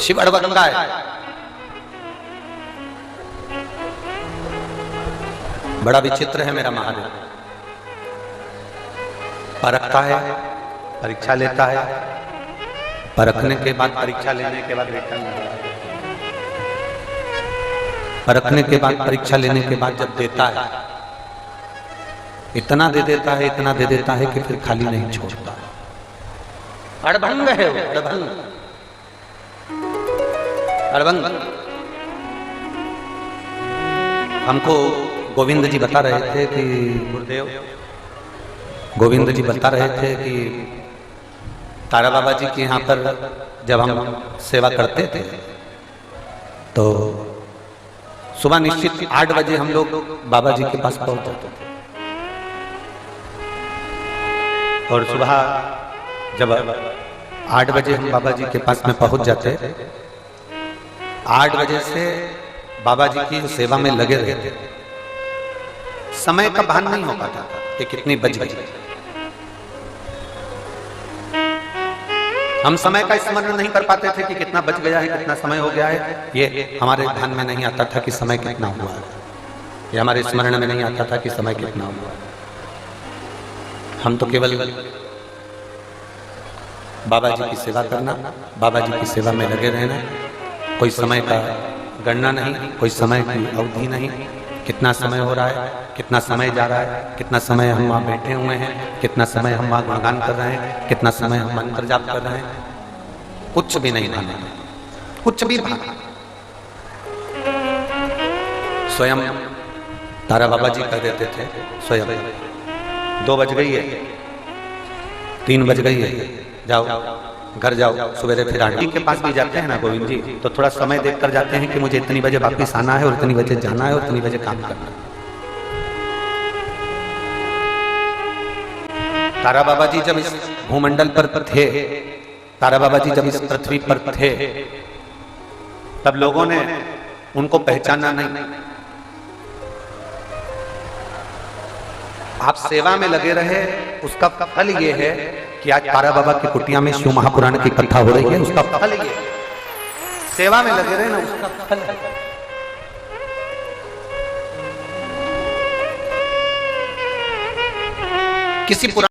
शिव अड़बंगा है, बड़ा विचित्र है मेरा महादेव। परखता है, परीक्षा लेता है, परखने के बाद परीक्षा लेने के बाद रिटर्न, परखने के बाद परीक्षा लेने के बाद जब देता है इतना दे देता है, इतना दे देता है कि फिर खाली नहीं छोड़ता। अड़भंग है वो, अड़भंग, अड़भंग। हमको गोविंद जी बता रहे थे कि गुरुदेव गोविंद जी बता रहे थे कि तारा बाबा जी के यहाँ पर जब हम सेवा करते थे तो सुबह निश्चित 8 बजे हम लोग बाबा जी के पास पहुंच जाते थे। और सुबह जब 8 बजे हम बाबा जी के पास में पहुंच जाते, 8 बजे से बाबा जी की सेवा में लगे रहते। समय का भान नहीं हो पाता कि कितनी बज गई। हम समय का स्मरण नहीं कर पाते थे कि कितना बज गया है, कितना समय हो गया है। ये हमारे ध्यान में नहीं आता था कि समय कितना हुआ है। ये हमारे स्मरण में नहीं आता था कि समय कितना हुआ है। हम तो केवल बाबा जी की सेवा करना, बाबा जी की सेवा में लगे रहना, कोई समय का गणना नहीं, कोई समय की अवधि नहीं, कितना समय हो रहा है, कितना समय जा रहा है, कितना समय हम वहाँ बैठे हुए हैं, कितना समय हम वहाँ गुणगान कर रहे हैं, कितना समय हम मंत्र जाप कर रहे हैं, कुछ भी नहीं भाना, कुछ भी भाना। स्वयं तारा बाबा जी कह देते थे, स्वयं 2 बज गई है, 3 बज गई है, जाओ घर जाओ, सवेरे फिर आंटी के पास भी जाते हैं ना गोविंद जी, तो थोड़ा समय देखकर जाते हैं कि मुझे इतनी बजे वापस आना है और इतनी बजे जाना है और इतनी बजे काम करना है। तारा बाबा जी जब इस भूमंडल पर थे, तारा बाबा जी जब इस पृथ्वी पर थे, तब लोगों ने उनको पहचाना नहीं। आप सेवा में लगे रहे, उसका फल ये है कि आज तारा बाबा की कुटिया में शिव महापुराण की कथा हो रही है। उसका फल ये, सेवा में लगे रहे ना, उसका फल है। किसी